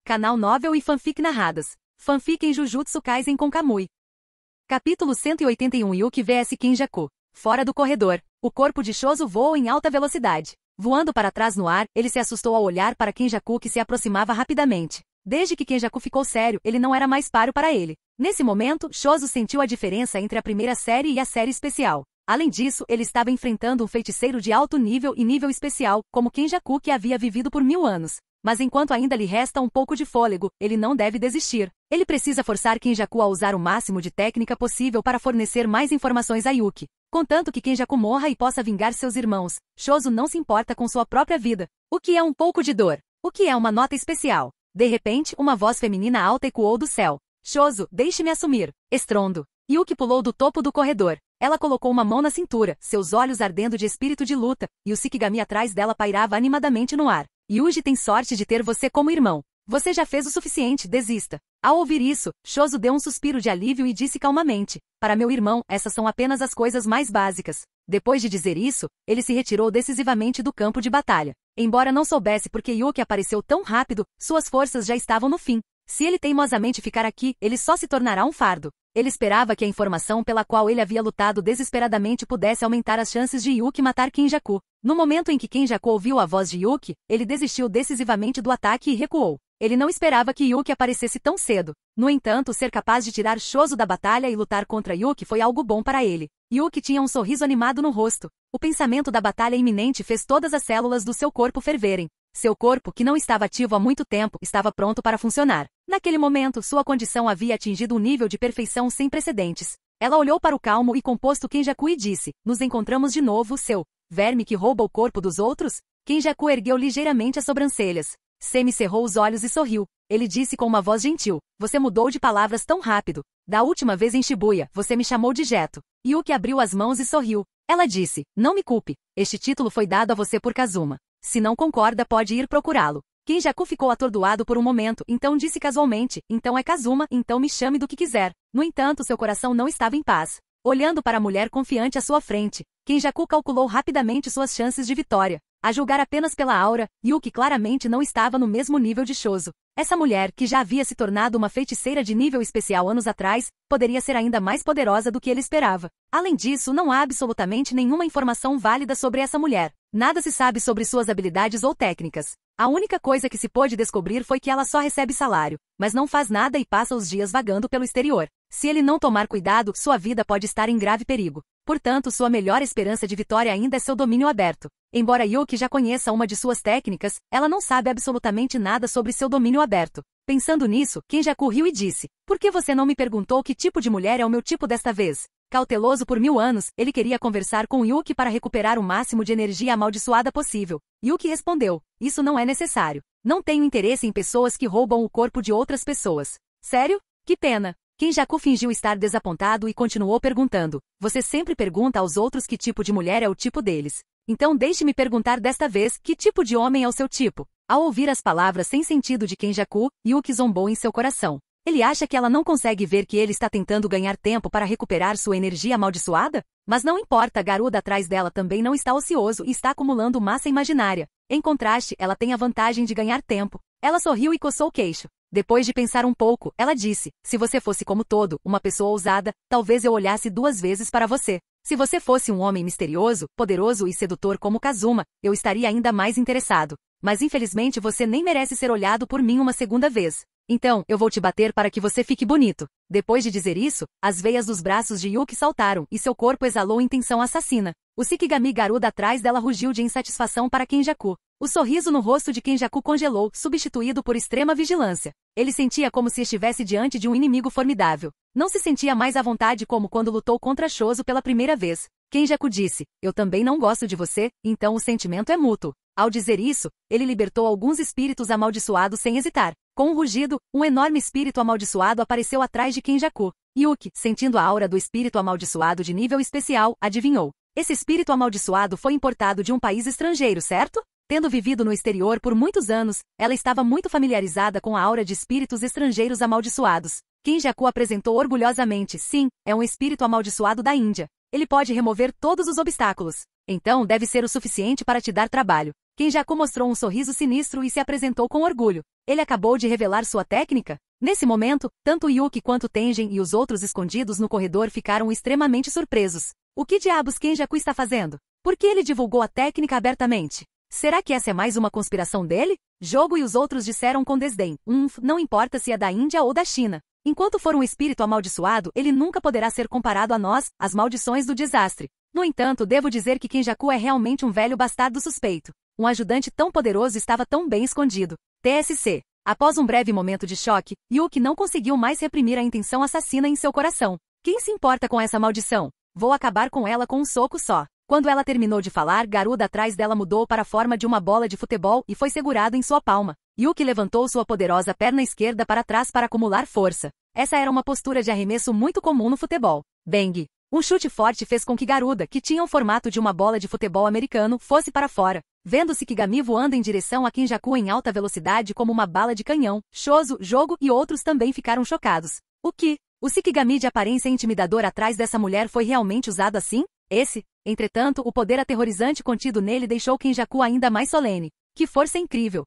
Canal Novel e Fanfic Narradas. Fanfic em Jujutsu Kaisen com Kamui. Capítulo 181. Yuki vs Kenjaku. Fora do corredor, o corpo de Choso voou em alta velocidade. Voando para trás no ar, ele se assustou ao olhar para Kenjaku que se aproximava rapidamente. Desde que Kenjaku ficou sério, ele não era mais páreo para ele. Nesse momento, Choso sentiu a diferença entre a primeira série e a série especial. Além disso, ele estava enfrentando um feiticeiro de alto nível e nível especial, como Kenjaku que havia vivido por 1000 anos. Mas enquanto ainda lhe resta um pouco de fôlego, ele não deve desistir. Ele precisa forçar Kenjaku a usar o máximo de técnica possível para fornecer mais informações a Yuki. Contanto que Kenjaku morra e possa vingar seus irmãos, Choso não se importa com sua própria vida. O que é um pouco de dor? O que é uma nota especial? De repente, uma voz feminina alta ecoou do céu. Choso, deixe-me assumir. Estrondo. Yuki pulou do topo do corredor. Ela colocou uma mão na cintura, seus olhos ardendo de espírito de luta, e o Shikigami atrás dela pairava animadamente no ar. Yuji tem sorte de ter você como irmão. Você já fez o suficiente, desista. Ao ouvir isso, Choso deu um suspiro de alívio e disse calmamente: para meu irmão, essas são apenas as coisas mais básicas. Depois de dizer isso, ele se retirou decisivamente do campo de batalha. Embora não soubesse por que Yuki apareceu tão rápido, suas forças já estavam no fim. Se ele teimosamente ficar aqui, ele só se tornará um fardo. Ele esperava que a informação pela qual ele havia lutado desesperadamente pudesse aumentar as chances de Yuki matar Kenjaku. No momento em que Kenjaku ouviu a voz de Yuki, ele desistiu decisivamente do ataque e recuou. Ele não esperava que Yuki aparecesse tão cedo. No entanto, ser capaz de tirar Choso da batalha e lutar contra Yuki foi algo bom para ele. Yuki tinha um sorriso animado no rosto. O pensamento da batalha iminente fez todas as células do seu corpo ferverem. Seu corpo, que não estava ativo há muito tempo, estava pronto para funcionar. Naquele momento, sua condição havia atingido um nível de perfeição sem precedentes. Ela olhou para o calmo e composto Kenjaku e disse: nos encontramos de novo, seu verme que rouba o corpo dos outros? Kenjaku ergueu ligeiramente as sobrancelhas. Semi cerrou os olhos e sorriu. Ele disse com uma voz gentil: você mudou de palavras tão rápido. Da última vez em Shibuya, você me chamou de Jeto. Yuki abriu as mãos e sorriu. Ela disse: não me culpe. Este título foi dado a você por Kazuma. Se não concorda, pode ir procurá-lo. Kenjaku ficou atordoado por um momento, então disse casualmente: então é Kazuma, então me chame do que quiser. No entanto, seu coração não estava em paz. Olhando para a mulher confiante à sua frente, Kenjaku calculou rapidamente suas chances de vitória. A julgar apenas pela aura, Yuki claramente não estava no mesmo nível de Choso. Essa mulher, que já havia se tornado uma feiticeira de nível especial anos atrás, poderia ser ainda mais poderosa do que ele esperava. Além disso, não há absolutamente nenhuma informação válida sobre essa mulher. Nada se sabe sobre suas habilidades ou técnicas. A única coisa que se pôde descobrir foi que ela só recebe salário, mas não faz nada e passa os dias vagando pelo exterior. Se ele não tomar cuidado, sua vida pode estar em grave perigo. Portanto, sua melhor esperança de vitória ainda é seu domínio aberto. Embora Yuki já conheça uma de suas técnicas, ela não sabe absolutamente nada sobre seu domínio aberto. Pensando nisso, Kenjaku riu e disse: por que você não me perguntou que tipo de mulher é o meu tipo desta vez? Cauteloso por 1000 anos, ele queria conversar com Yuki para recuperar o máximo de energia amaldiçoada possível. Yuki respondeu: isso não é necessário. Não tenho interesse em pessoas que roubam o corpo de outras pessoas. Sério? Que pena. Kenjaku fingiu estar desapontado e continuou perguntando: você sempre pergunta aos outros que tipo de mulher é o tipo deles. Então deixe-me perguntar desta vez, que tipo de homem é o seu tipo? Ao ouvir as palavras sem sentido de Kenjaku, Yuki zombou em seu coração. Ele acha que ela não consegue ver que ele está tentando ganhar tempo para recuperar sua energia amaldiçoada? Mas não importa, Garuda atrás dela também não está ocioso e está acumulando massa imaginária. Em contraste, ela tem a vantagem de ganhar tempo. Ela sorriu e coçou o queixo. Depois de pensar um pouco, ela disse: se você fosse como todo, uma pessoa ousada, talvez eu olhasse 2 vezes para você. Se você fosse um homem misterioso, poderoso e sedutor como Kazuma, eu estaria ainda mais interessado. Mas infelizmente você nem merece ser olhado por mim uma segunda vez. Então, eu vou te bater para que você fique bonito. Depois de dizer isso, as veias dos braços de Yuki saltaram e seu corpo exalou intenção assassina. O Shikigami Garuda atrás dela rugiu de insatisfação para Kenjaku. O sorriso no rosto de Kenjaku congelou, substituído por extrema vigilância. Ele sentia como se estivesse diante de um inimigo formidável. Não se sentia mais à vontade como quando lutou contra Choso pela primeira vez. Kenjaku disse: eu também não gosto de você, então o sentimento é mútuo. Ao dizer isso, ele libertou alguns espíritos amaldiçoados sem hesitar. Com um rugido, um enorme espírito amaldiçoado apareceu atrás de Kenjaku. Yuki, sentindo a aura do espírito amaldiçoado de nível especial, adivinhou. Esse espírito amaldiçoado foi importado de um país estrangeiro, certo? Tendo vivido no exterior por muitos anos, ela estava muito familiarizada com a aura de espíritos estrangeiros amaldiçoados. Kenjaku apresentou orgulhosamente: sim, é um espírito amaldiçoado da Índia. Ele pode remover todos os obstáculos. Então deve ser o suficiente para te dar trabalho. Kenjaku mostrou um sorriso sinistro e se apresentou com orgulho. Ele acabou de revelar sua técnica? Nesse momento, tanto Yuki quanto Tengen e os outros escondidos no corredor ficaram extremamente surpresos. O que diabos Kenjaku está fazendo? Por que ele divulgou a técnica abertamente? Será que essa é mais uma conspiração dele? Jogo e os outros disseram com desdém. Não importa se é da Índia ou da China. Enquanto for um espírito amaldiçoado, ele nunca poderá ser comparado a nós, as maldições do desastre. No entanto, devo dizer que Kenjaku é realmente um velho bastardo suspeito. Um ajudante tão poderoso estava tão bem escondido. TSC. Após um breve momento de choque, Yuki não conseguiu mais reprimir a intenção assassina em seu coração. Quem se importa com essa maldição? Vou acabar com ela com um soco só. Quando ela terminou de falar, Garuda atrás dela mudou para a forma de uma bola de futebol e foi segurado em sua palma. Yuki levantou sua poderosa perna esquerda para trás para acumular força. Essa era uma postura de arremesso muito comum no futebol. Bang! Um chute forte fez com que Garuda, que tinha o formato de uma bola de futebol americano, fosse para fora. Vendo Shikigami voando em direção a Kenjaku em alta velocidade como uma bala de canhão, Shozo, Jogo e outros também ficaram chocados. O que? O Shikigami de aparência intimidadora atrás dessa mulher foi realmente usado assim? Entretanto, o poder aterrorizante contido nele deixou Kenjaku ainda mais solene. Que força incrível!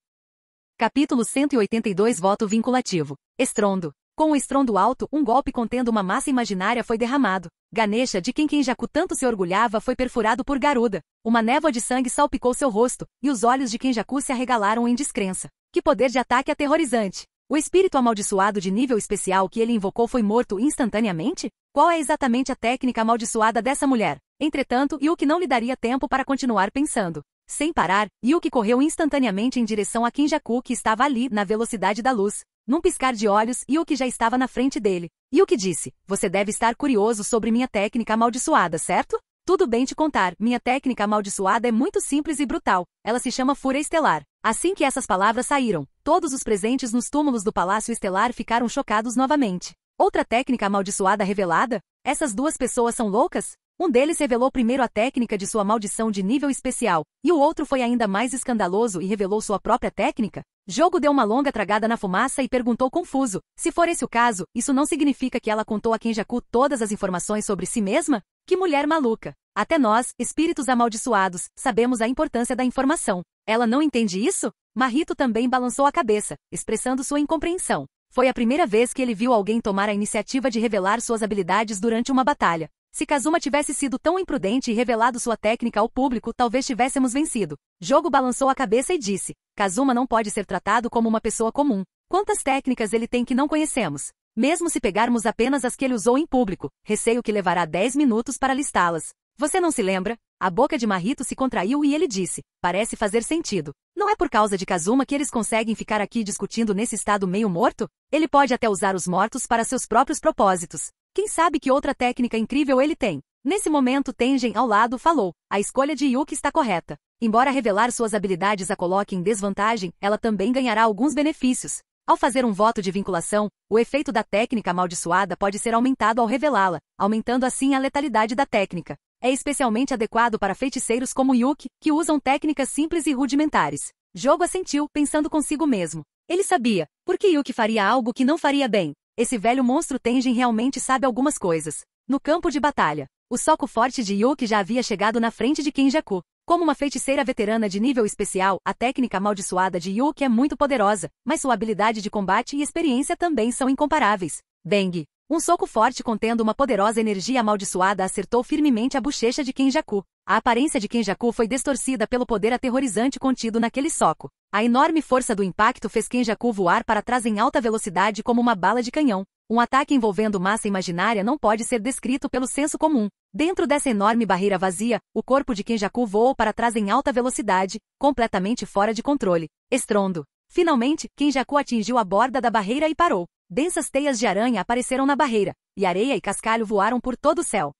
Capítulo 182 Voto vinculativo. Estrondo. Com um estrondo alto, um golpe contendo uma massa imaginária foi derramado. Ganesha, de quem Kenjaku tanto se orgulhava, foi perfurado por Garuda. Uma névoa de sangue salpicou seu rosto, e os olhos de Kenjaku se arregalaram em descrença. Que poder de ataque aterrorizante! O espírito amaldiçoado de nível especial que ele invocou foi morto instantaneamente? Qual é exatamente a técnica amaldiçoada dessa mulher? Entretanto, Yuki não lhe daria tempo para continuar pensando. Sem parar, Yuki correu instantaneamente em direção a Kenjaku que estava ali, na velocidade da luz. Num piscar de olhos, Yuki já estava na frente dele. Yuki disse, você deve estar curioso sobre minha técnica amaldiçoada, certo? Tudo bem te contar, minha técnica amaldiçoada é muito simples e brutal. Ela se chama Fúria Estelar. Assim que essas palavras saíram, todos os presentes nos túmulos do Palácio Estelar ficaram chocados novamente. Outra técnica amaldiçoada revelada? Essas duas pessoas são loucas? Um deles revelou primeiro a técnica de sua maldição de nível especial, e o outro foi ainda mais escandaloso e revelou sua própria técnica? Jogo deu uma longa tragada na fumaça e perguntou confuso, se for esse o caso, isso não significa que ela contou a Kenjaku todas as informações sobre si mesma? Que mulher maluca! Até nós, espíritos amaldiçoados, sabemos a importância da informação. Ela não entende isso? Mahito também balançou a cabeça, expressando sua incompreensão. Foi a primeira vez que ele viu alguém tomar a iniciativa de revelar suas habilidades durante uma batalha. Se Kazuma tivesse sido tão imprudente e revelado sua técnica ao público, talvez tivéssemos vencido. Jogo balançou a cabeça e disse, Kazuma não pode ser tratado como uma pessoa comum. Quantas técnicas ele tem que não conhecemos? Mesmo se pegarmos apenas as que ele usou em público, receio que levará 10 minutos para listá-las. Você não se lembra? A boca de Mahito se contraiu e ele disse, parece fazer sentido. Não é por causa de Kazuma que eles conseguem ficar aqui discutindo nesse estado meio morto? Ele pode até usar os mortos para seus próprios propósitos. Quem sabe que outra técnica incrível ele tem? Nesse momento Tengen ao lado falou, a escolha de Yuki está correta. Embora revelar suas habilidades a coloque em desvantagem, ela também ganhará alguns benefícios. Ao fazer um voto de vinculação, o efeito da técnica amaldiçoada pode ser aumentado ao revelá-la, aumentando assim a letalidade da técnica. É especialmente adequado para feiticeiros como Yuki, que usam técnicas simples e rudimentares. Jogo assentiu, pensando consigo mesmo. Ele sabia, por que Yuki faria algo que não faria bem? Esse velho monstro Tengen realmente sabe algumas coisas. No campo de batalha, o soco forte de Yuki já havia chegado na frente de Kenjaku. Como uma feiticeira veterana de nível especial, a técnica amaldiçoada de Yuki é muito poderosa, mas sua habilidade de combate e experiência também são incomparáveis. Bang! Um soco forte contendo uma poderosa energia amaldiçoada acertou firmemente a bochecha de Kenjaku. A aparência de Kenjaku foi distorcida pelo poder aterrorizante contido naquele soco. A enorme força do impacto fez Kenjaku voar para trás em alta velocidade como uma bala de canhão. Um ataque envolvendo massa imaginária não pode ser descrito pelo senso comum. Dentro dessa enorme barreira vazia, o corpo de Kenjaku voou para trás em alta velocidade, completamente fora de controle. Estrondo. Finalmente, Kenjaku atingiu a borda da barreira e parou. Densas teias de aranha apareceram na barreira, e areia e cascalho voaram por todo o céu.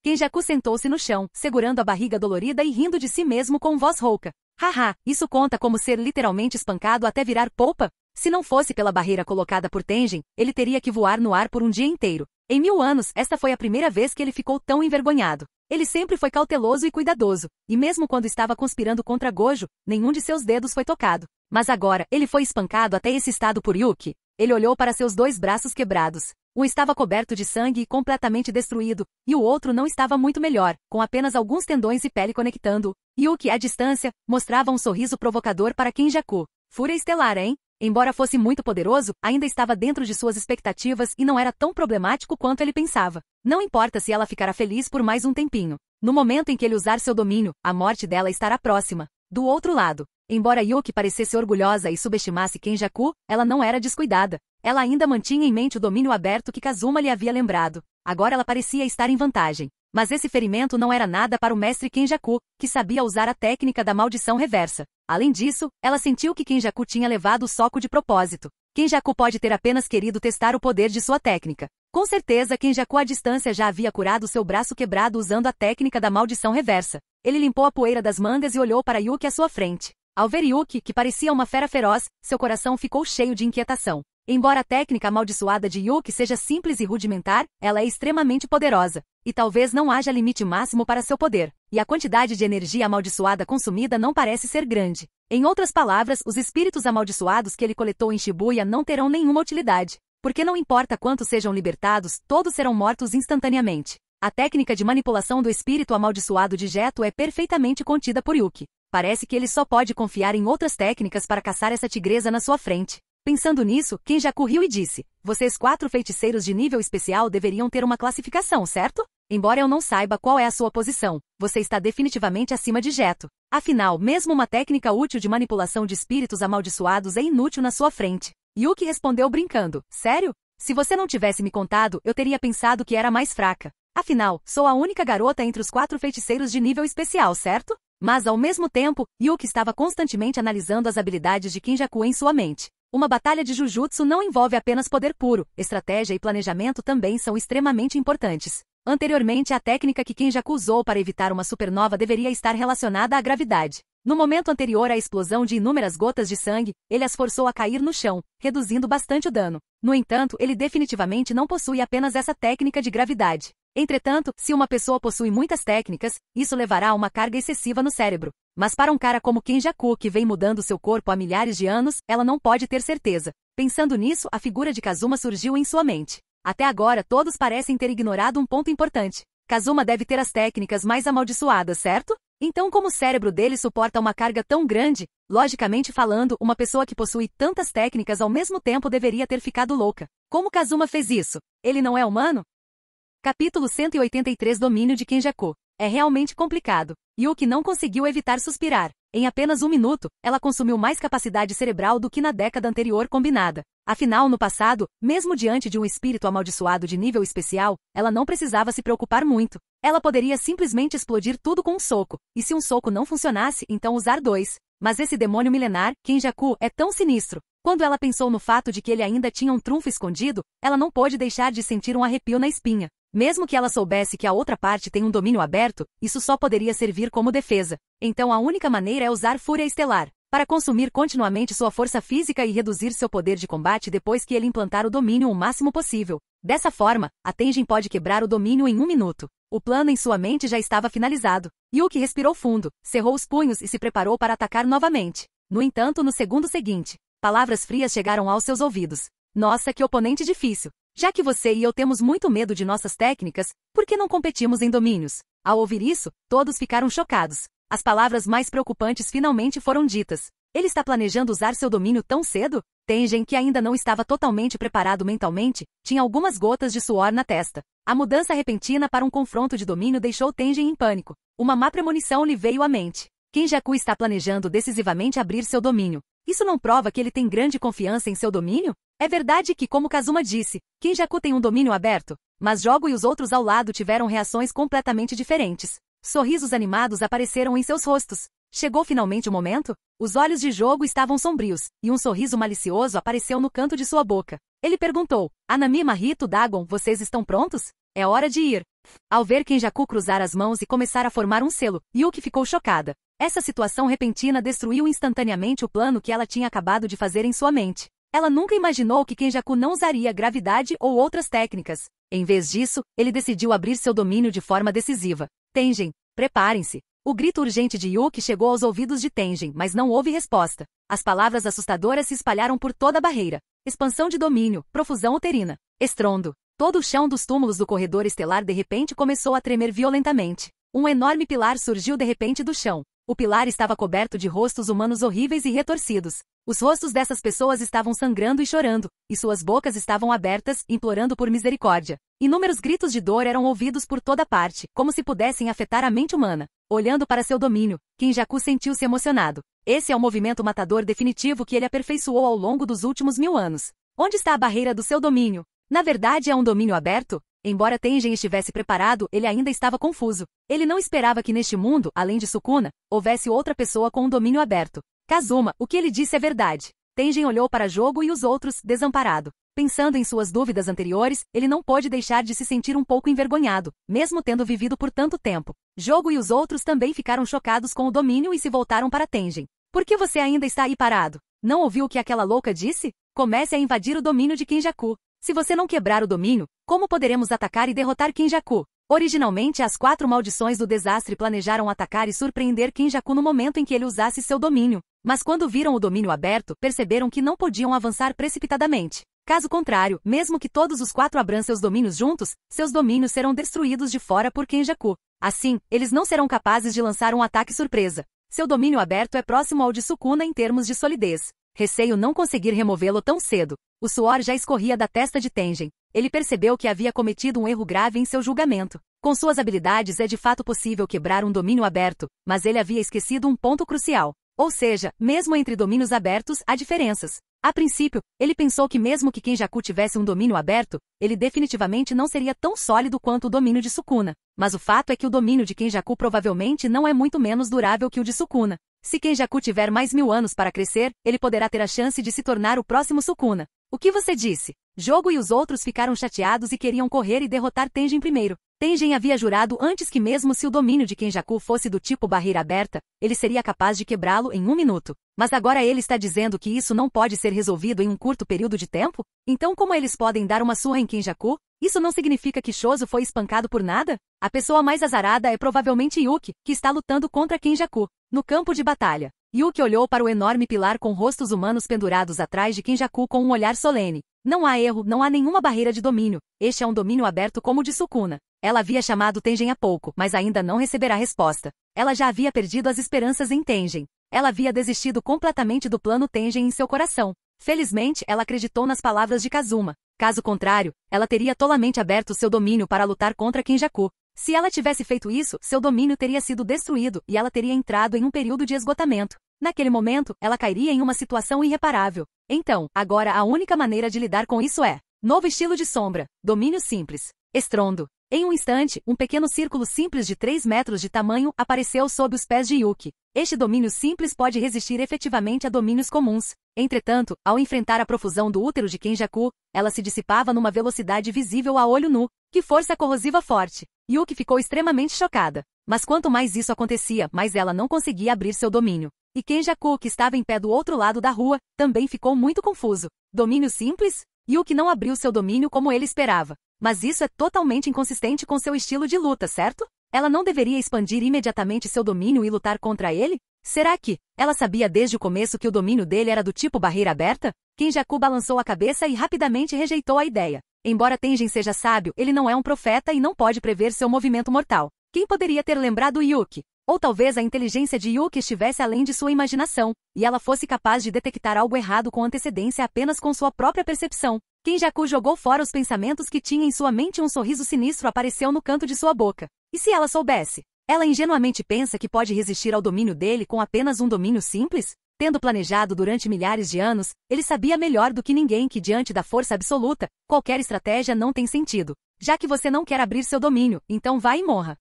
Kenjaku sentou-se no chão, segurando a barriga dolorida e rindo de si mesmo com voz rouca. Haha, isso conta como ser literalmente espancado até virar polpa? Se não fosse pela barreira colocada por Tengen, ele teria que voar no ar por um dia inteiro. Em 1000 anos, esta foi a primeira vez que ele ficou tão envergonhado. Ele sempre foi cauteloso e cuidadoso, e mesmo quando estava conspirando contra Gojo, nenhum de seus dedos foi tocado. Mas agora, ele foi espancado até esse estado por Yuki. Ele olhou para seus dois braços quebrados. Um estava coberto de sangue e completamente destruído, e o outro não estava muito melhor, com apenas alguns tendões e pele conectando. Yuki, à distância, mostrava um sorriso provocador para Kenjaku. Fúria estelar, hein? Embora fosse muito poderoso, ainda estava dentro de suas expectativas e não era tão problemático quanto ele pensava. Não importa se ela ficará feliz por mais um tempinho. No momento em que ele usar seu domínio, a morte dela estará próxima. Do outro lado, embora Yuki parecesse orgulhosa e subestimasse Kenjaku, ela não era descuidada. Ela ainda mantinha em mente o domínio aberto que Kazuma lhe havia lembrado. Agora ela parecia estar em vantagem. Mas esse ferimento não era nada para o mestre Kenjaku, que sabia usar a técnica da maldição reversa. Além disso, ela sentiu que Kenjaku tinha levado o soco de propósito. Kenjaku pode ter apenas querido testar o poder de sua técnica. Com certeza Kenjaku à distância já havia curado seu braço quebrado usando a técnica da maldição reversa. Ele limpou a poeira das mangas e olhou para Yuki à sua frente. Ao ver Yuki, que parecia uma fera feroz, seu coração ficou cheio de inquietação. Embora a técnica amaldiçoada de Yuki seja simples e rudimentar, ela é extremamente poderosa. E talvez não haja limite máximo para seu poder. E a quantidade de energia amaldiçoada consumida não parece ser grande. Em outras palavras, os espíritos amaldiçoados que ele coletou em Shibuya não terão nenhuma utilidade. Porque não importa quantos sejam libertados, todos serão mortos instantaneamente. A técnica de manipulação do espírito amaldiçoado de Geto é perfeitamente contida por Yuki. Parece que ele só pode confiar em outras técnicas para caçar essa tigresa na sua frente. Pensando nisso, Kenjaku riu e disse, vocês 4 feiticeiros de nível especial deveriam ter uma classificação, certo? Embora eu não saiba qual é a sua posição, você está definitivamente acima de Geto. Afinal, mesmo uma técnica útil de manipulação de espíritos amaldiçoados é inútil na sua frente. Yuki respondeu brincando, sério? Se você não tivesse me contado, eu teria pensado que era mais fraca. Afinal, sou a única garota entre os 4 feiticeiros de nível especial, certo? Mas ao mesmo tempo, Yuki estava constantemente analisando as habilidades de Kenjaku em sua mente. Uma batalha de Jujutsu não envolve apenas poder puro, estratégia e planejamento também são extremamente importantes. Anteriormente, a técnica que Kenjaku usou para evitar uma supernova deveria estar relacionada à gravidade. No momento anterior à explosão de inúmeras gotas de sangue, ele as forçou a cair no chão, reduzindo bastante o dano. No entanto, ele definitivamente não possui apenas essa técnica de gravidade. Entretanto, se uma pessoa possui muitas técnicas, isso levará a uma carga excessiva no cérebro. Mas para um cara como Kenjaku que vem mudando seu corpo há milhares de anos, ela não pode ter certeza. Pensando nisso, a figura de Kazuma surgiu em sua mente. Até agora todos parecem ter ignorado um ponto importante. Kazuma deve ter as técnicas mais amaldiçoadas, certo? Então como o cérebro dele suporta uma carga tão grande? Logicamente falando, uma pessoa que possui tantas técnicas ao mesmo tempo deveria ter ficado louca. Como Kazuma fez isso? Ele não é humano? Capítulo 183 Domínio de Kenjaku. É realmente complicado. Yuki não conseguiu evitar suspirar. Em apenas 1 minuto, ela consumiu mais capacidade cerebral do que na década anterior combinada. Afinal, no passado, mesmo diante de um espírito amaldiçoado de nível especial, ela não precisava se preocupar muito. Ela poderia simplesmente explodir tudo com um soco. E se um soco não funcionasse, então usar 2. Mas esse demônio milenar, Kenjaku, é tão sinistro. Quando ela pensou no fato de que ele ainda tinha um trunfo escondido, ela não pôde deixar de sentir um arrepio na espinha. Mesmo que ela soubesse que a outra parte tem um domínio aberto, isso só poderia servir como defesa. Então a única maneira é usar Fúria Estelar, para consumir continuamente sua força física e reduzir seu poder de combate depois que ele implantar o domínio o máximo possível. Dessa forma, a Tenjin pode quebrar o domínio em 1 minuto. O plano em sua mente já estava finalizado. Yuki respirou fundo, cerrou os punhos e se preparou para atacar novamente. No entanto, no segundo seguinte, palavras frias chegaram aos seus ouvidos. Nossa, que oponente difícil! Já que você e eu temos muito medo de nossas técnicas, por que não competimos em domínios? Ao ouvir isso, todos ficaram chocados. As palavras mais preocupantes finalmente foram ditas. Ele está planejando usar seu domínio tão cedo? Tenjin, que ainda não estava totalmente preparado mentalmente, tinha algumas gotas de suor na testa. A mudança repentina para um confronto de domínio deixou Tenjin em pânico. Uma má premonição lhe veio à mente. Kenjaku está planejando decisivamente abrir seu domínio. Isso não prova que ele tem grande confiança em seu domínio? É verdade que, como Kazuma disse, Kenjaku tem um domínio aberto, mas Jogo e os outros ao lado tiveram reações completamente diferentes. Sorrisos animados apareceram em seus rostos. Chegou finalmente o momento? Os olhos de Jogo estavam sombrios, e um sorriso malicioso apareceu no canto de sua boca. Ele perguntou, Anami, Mahito, Dagon, vocês estão prontos? É hora de ir. Ao ver Kenjaku cruzar as mãos e começar a formar um selo, Yuki ficou chocada. Essa situação repentina destruiu instantaneamente o plano que ela tinha acabado de fazer em sua mente. Ela nunca imaginou que Kenjaku não usaria gravidade ou outras técnicas. Em vez disso, ele decidiu abrir seu domínio de forma decisiva. Tenjin, preparem-se. O grito urgente de Yuki chegou aos ouvidos de Tengen, mas não houve resposta. As palavras assustadoras se espalharam por toda a barreira. Expansão de domínio, profusão uterina. Estrondo. Todo o chão dos túmulos do corredor estelar de repente começou a tremer violentamente. Um enorme pilar surgiu de repente do chão. O pilar estava coberto de rostos humanos horríveis e retorcidos. Os rostos dessas pessoas estavam sangrando e chorando, e suas bocas estavam abertas, implorando por misericórdia. Inúmeros gritos de dor eram ouvidos por toda parte, como se pudessem afetar a mente humana. Olhando para seu domínio, Kenjaku sentiu-se emocionado. Esse é o movimento matador definitivo que ele aperfeiçoou ao longo dos últimos 1000 anos. Onde está a barreira do seu domínio? Na verdade é um domínio aberto? Embora Tengen estivesse preparado, ele ainda estava confuso. Ele não esperava que neste mundo, além de Sukuna, houvesse outra pessoa com um domínio aberto. Kazuma, o que ele disse é verdade. Tengen olhou para Jogo e os outros, desamparado. Pensando em suas dúvidas anteriores, ele não pôde deixar de se sentir um pouco envergonhado, mesmo tendo vivido por tanto tempo. Jogo e os outros também ficaram chocados com o domínio e se voltaram para Tengen. Por que você ainda está aí parado? Não ouviu o que aquela louca disse? Comece a invadir o domínio de Kenjaku. Se você não quebrar o domínio, como poderemos atacar e derrotar Kenjaku? Originalmente, as 4 maldições do desastre planejaram atacar e surpreender Kenjaku no momento em que ele usasse seu domínio. Mas quando viram o domínio aberto, perceberam que não podiam avançar precipitadamente. Caso contrário, mesmo que todos os 4 abram seus domínios juntos, seus domínios serão destruídos de fora por Kenjaku. Assim, eles não serão capazes de lançar um ataque surpresa. Seu domínio aberto é próximo ao de Sukuna em termos de solidez. Receio não conseguir removê-lo tão cedo. O suor já escorria da testa de Tengen. Ele percebeu que havia cometido um erro grave em seu julgamento. Com suas habilidades é de fato possível quebrar um domínio aberto, mas ele havia esquecido um ponto crucial. Ou seja, mesmo entre domínios abertos, há diferenças. A princípio, ele pensou que mesmo que Kenjaku tivesse um domínio aberto, ele definitivamente não seria tão sólido quanto o domínio de Sukuna. Mas o fato é que o domínio de Kenjaku provavelmente não é muito menos durável que o de Sukuna. Se Kenjaku tiver mais 1000 anos para crescer, ele poderá ter a chance de se tornar o próximo Sukuna. O que você disse? Jogo e os outros ficaram chateados e queriam correr e derrotar Tengen primeiro. Tengen havia jurado antes que mesmo se o domínio de Kenjaku fosse do tipo barreira aberta, ele seria capaz de quebrá-lo em 1 minuto. Mas agora ele está dizendo que isso não pode ser resolvido em um curto período de tempo? Então como eles podem dar uma surra em Kenjaku? Isso não significa que Shozo foi espancado por nada? A pessoa mais azarada é provavelmente Yuki, que está lutando contra Kenjaku. No campo de batalha, Yuki olhou para o enorme pilar com rostos humanos pendurados atrás de Kenjaku com um olhar solene. Não há erro, não há nenhuma barreira de domínio. Este é um domínio aberto como o de Sukuna. Ela havia chamado Tengen há pouco, mas ainda não receberá resposta. Ela já havia perdido as esperanças em Tengen. Ela havia desistido completamente do plano Tengen em seu coração. Felizmente, ela acreditou nas palavras de Kazuma. Caso contrário, ela teria tolamente aberto seu domínio para lutar contra Kenjaku. Se ela tivesse feito isso, seu domínio teria sido destruído e ela teria entrado em um período de esgotamento. Naquele momento, ela cairia em uma situação irreparável. Então, agora a única maneira de lidar com isso é novo estilo de sombra, domínio simples, estrondo. Em um instante, um pequeno círculo simples de 3 metros de tamanho apareceu sob os pés de Yuki. Este domínio simples pode resistir efetivamente a domínios comuns. Entretanto, ao enfrentar a profusão do útero de Kenjaku, ela se dissipava numa velocidade visível a olho nu. Que força corrosiva forte! Yuki ficou extremamente chocada. Mas quanto mais isso acontecia, mais ela não conseguia abrir seu domínio. E Kenjaku, que estava em pé do outro lado da rua, também ficou muito confuso. Domínio simples? Yuki não abriu seu domínio como ele esperava. Mas isso é totalmente inconsistente com seu estilo de luta, certo? Ela não deveria expandir imediatamente seu domínio e lutar contra ele? Será que ela sabia desde o começo que o domínio dele era do tipo barreira aberta? Kenjaku balançou a cabeça e rapidamente rejeitou a ideia. Embora Tengen seja sábio, ele não é um profeta e não pode prever seu movimento mortal. Quem poderia ter lembrado Yuki? Ou talvez a inteligência de Yuki estivesse além de sua imaginação, e ela fosse capaz de detectar algo errado com antecedência apenas com sua própria percepção. Kenjaku jogou fora os pensamentos que tinha em sua mente e um sorriso sinistro apareceu no canto de sua boca. E se ela soubesse? Ela ingenuamente pensa que pode resistir ao domínio dele com apenas um domínio simples? Tendo planejado durante milhares de anos, ele sabia melhor do que ninguém que diante da força absoluta, qualquer estratégia não tem sentido. Já que você não quer abrir seu domínio, então vá e morra.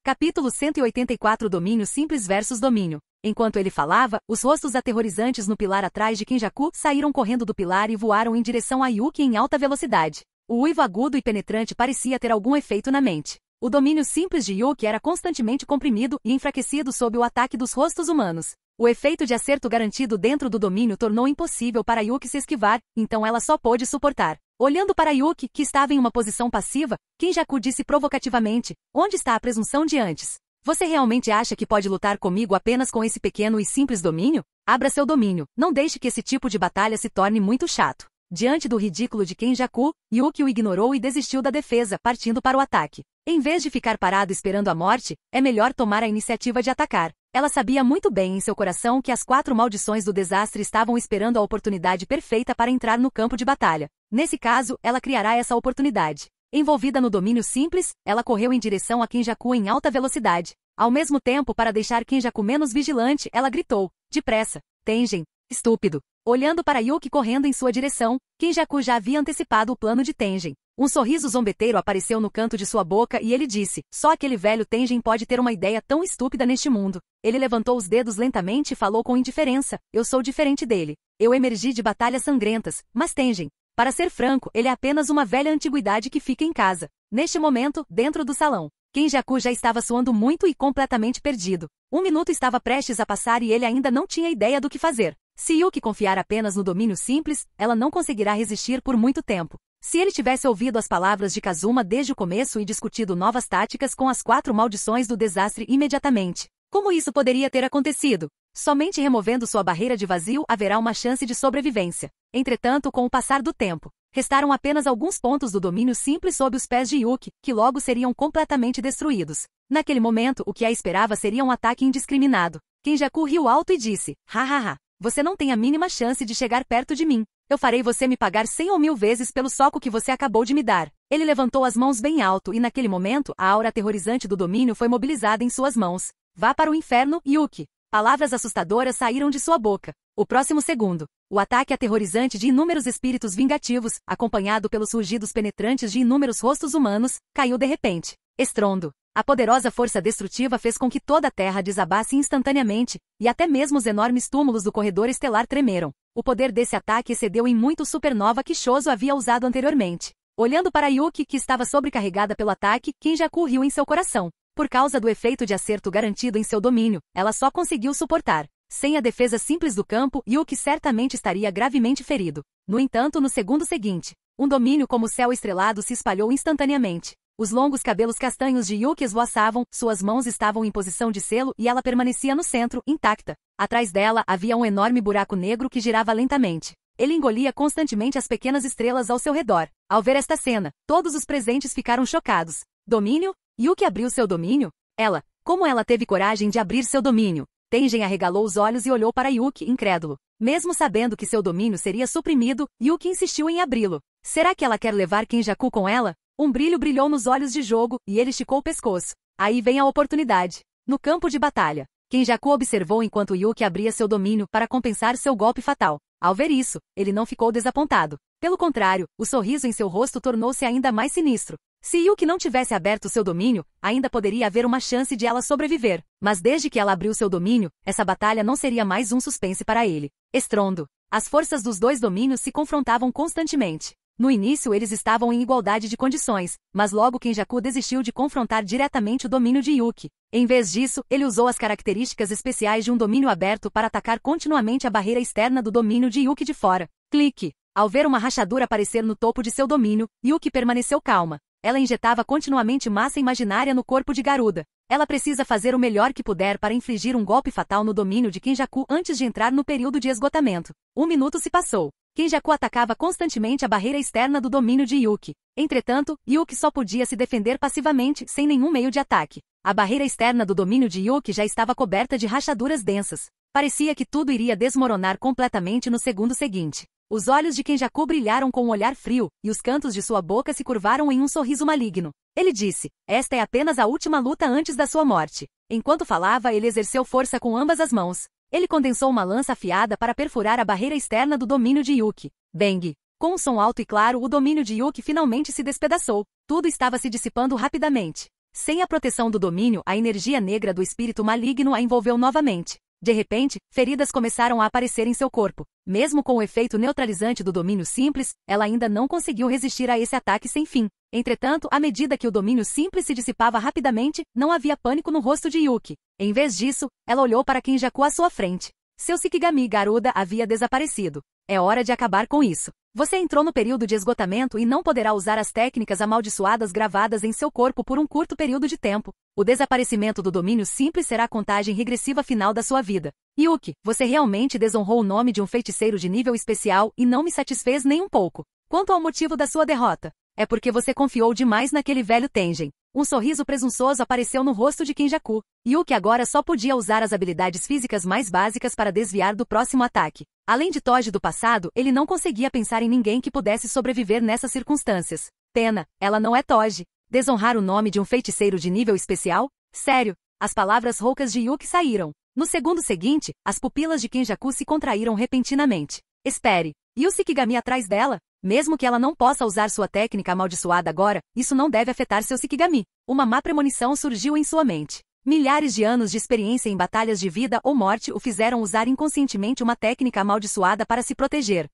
Capítulo 184 Domínio simples versus domínio. Enquanto ele falava, os rostos aterrorizantes no pilar atrás de Kenjaku saíram correndo do pilar e voaram em direção a Yuki em alta velocidade. O uivo agudo e penetrante parecia ter algum efeito na mente. O domínio simples de Yuki era constantemente comprimido e enfraquecido sob o ataque dos rostos humanos. O efeito de acerto garantido dentro do domínio tornou impossível para Yuki se esquivar, então ela só pôde suportar. Olhando para Yuki, que estava em uma posição passiva, Kenjaku disse provocativamente, onde está a presunção de antes? Você realmente acha que pode lutar comigo apenas com esse pequeno e simples domínio? Abra seu domínio, não deixe que esse tipo de batalha se torne muito chato. Diante do ridículo de Kenjaku, Yuki o ignorou e desistiu da defesa, partindo para o ataque. Em vez de ficar parado esperando a morte, é melhor tomar a iniciativa de atacar. Ela sabia muito bem em seu coração que as 4 maldições do desastre estavam esperando a oportunidade perfeita para entrar no campo de batalha. Nesse caso, ela criará essa oportunidade. Envolvida no domínio simples, ela correu em direção a Kenjaku em alta velocidade. Ao mesmo tempo, para deixar Kenjaku menos vigilante, ela gritou: depressa, Tengen, estúpido. Olhando para Yuki correndo em sua direção, Kenjaku já havia antecipado o plano de Tengen. Um sorriso zombeteiro apareceu no canto de sua boca e ele disse: só aquele velho Tengen pode ter uma ideia tão estúpida neste mundo. Ele levantou os dedos lentamente e falou com indiferença: eu sou diferente dele. Eu emergi de batalhas sangrentas, mas Tengen, para ser franco, ele é apenas uma velha antiguidade que fica em casa. Neste momento, dentro do salão, Kenjaku já estava suando muito e completamente perdido. 1 minuto estava prestes a passar e ele ainda não tinha ideia do que fazer. Se Yuki confiar apenas no domínio simples, ela não conseguirá resistir por muito tempo. Se ele tivesse ouvido as palavras de Kazuma desde o começo e discutido novas táticas com as 4 maldições do desastre imediatamente, como isso poderia ter acontecido? Somente removendo sua barreira de vazio haverá uma chance de sobrevivência. Entretanto, com o passar do tempo, restaram apenas alguns pontos do domínio simples sob os pés de Yuki, que logo seriam completamente destruídos. Naquele momento, o que a esperava seria um ataque indiscriminado. Kenjaku riu alto e disse: hahaha, você não tem a mínima chance de chegar perto de mim. Eu farei você me pagar 100 ou 1000 vezes pelo soco que você acabou de me dar. Ele levantou as mãos bem alto e naquele momento, a aura aterrorizante do domínio foi mobilizada em suas mãos. Vá para o inferno, Yuki. Palavras assustadoras saíram de sua boca. O próximo segundo, o ataque aterrorizante de inúmeros espíritos vingativos, acompanhado pelos rugidos penetrantes de inúmeros rostos humanos, caiu de repente. Estrondo. A poderosa força destrutiva fez com que toda a terra desabasse instantaneamente, e até mesmo os enormes túmulos do corredor estelar tremeram. O poder desse ataque excedeu em muito o supernova que Shozo havia usado anteriormente. Olhando para Yuki, que estava sobrecarregada pelo ataque, Kenjaku riu em seu coração. Por causa do efeito de acerto garantido em seu domínio, ela só conseguiu suportar. Sem a defesa simples do campo, Yuki certamente estaria gravemente ferido. No entanto, no segundo seguinte, um domínio como o céu estrelado se espalhou instantaneamente. Os longos cabelos castanhos de Yuki esvoaçavam, suas mãos estavam em posição de selo e ela permanecia no centro, intacta. Atrás dela havia um enorme buraco negro que girava lentamente. Ele engolia constantemente as pequenas estrelas ao seu redor. Ao ver esta cena, todos os presentes ficaram chocados. Domínio? Yuki abriu seu domínio? Ela. Como ela teve coragem de abrir seu domínio? Tengen arregalou os olhos e olhou para Yuki, incrédulo. Mesmo sabendo que seu domínio seria suprimido, Yuki insistiu em abri-lo. Será que ela quer levar Kenjaku com ela? Um brilho brilhou nos olhos de Jogo, e ele esticou o pescoço. Aí vem a oportunidade. No campo de batalha, Kenjaku observou enquanto Yuki abria seu domínio para compensar seu golpe fatal. Ao ver isso, ele não ficou desapontado. Pelo contrário, o sorriso em seu rosto tornou-se ainda mais sinistro. Se Yuki não tivesse aberto seu domínio, ainda poderia haver uma chance de ela sobreviver. Mas desde que ela abriu seu domínio, essa batalha não seria mais um suspense para ele. Estrondo. As forças dos dois domínios se confrontavam constantemente. No início eles estavam em igualdade de condições, mas logo Kenjaku desistiu de confrontar diretamente o domínio de Yuki. Em vez disso, ele usou as características especiais de um domínio aberto para atacar continuamente a barreira externa do domínio de Yuki de fora. Clique. Ao ver uma rachadura aparecer no topo de seu domínio, Yuki permaneceu calma. Ela injetava continuamente massa imaginária no corpo de Garuda. Ela precisa fazer o melhor que puder para infligir um golpe fatal no domínio de Kenjaku antes de entrar no período de esgotamento. 1 minuto se passou. Kenjaku atacava constantemente a barreira externa do domínio de Yuki. Entretanto, Yuki só podia se defender passivamente, sem nenhum meio de ataque. A barreira externa do domínio de Yuki já estava coberta de rachaduras densas. Parecia que tudo iria desmoronar completamente no segundo seguinte. Os olhos de Kenjaku brilharam com um olhar frio, e os cantos de sua boca se curvaram em um sorriso maligno. Ele disse: esta é apenas a última luta antes da sua morte. Enquanto falava, ele exerceu força com ambas as mãos. Ele condensou uma lança afiada para perfurar a barreira externa do domínio de Yuki. Bang! Com um som alto e claro, o domínio de Yuki finalmente se despedaçou. Tudo estava se dissipando rapidamente. Sem a proteção do domínio, a energia negra do espírito maligno a envolveu novamente. De repente, feridas começaram a aparecer em seu corpo. Mesmo com o efeito neutralizante do domínio simples, ela ainda não conseguiu resistir a esse ataque sem fim. Entretanto, à medida que o domínio simples se dissipava rapidamente, não havia pânico no rosto de Yuki. Em vez disso, ela olhou para Kenjaku à sua frente. Seu Shikigami Garuda havia desaparecido. É hora de acabar com isso. Você entrou no período de esgotamento e não poderá usar as técnicas amaldiçoadas gravadas em seu corpo por um curto período de tempo. O desaparecimento do domínio simples será a contagem regressiva final da sua vida. Yuki, você realmente desonrou o nome de um feiticeiro de nível especial e não me satisfez nem um pouco. Quanto ao motivo da sua derrota, é porque você confiou demais naquele velho Tengen. Um sorriso presunçoso apareceu no rosto de Kenjaku. Yuki agora só podia usar as habilidades físicas mais básicas para desviar do próximo ataque. Além de Toji do passado, ele não conseguia pensar em ninguém que pudesse sobreviver nessas circunstâncias. Pena, ela não é Toji. Desonrar o nome de um feiticeiro de nível especial? Sério? As palavras roucas de Yuki saíram. No segundo seguinte, as pupilas de Kenjaku se contraíram repentinamente. Espere. E o Shikigami atrás dela? Mesmo que ela não possa usar sua técnica amaldiçoada agora, isso não deve afetar seu Shikigami. Uma má premonição surgiu em sua mente. Milhares de anos de experiência em batalhas de vida ou morte o fizeram usar inconscientemente uma técnica amaldiçoada para se proteger.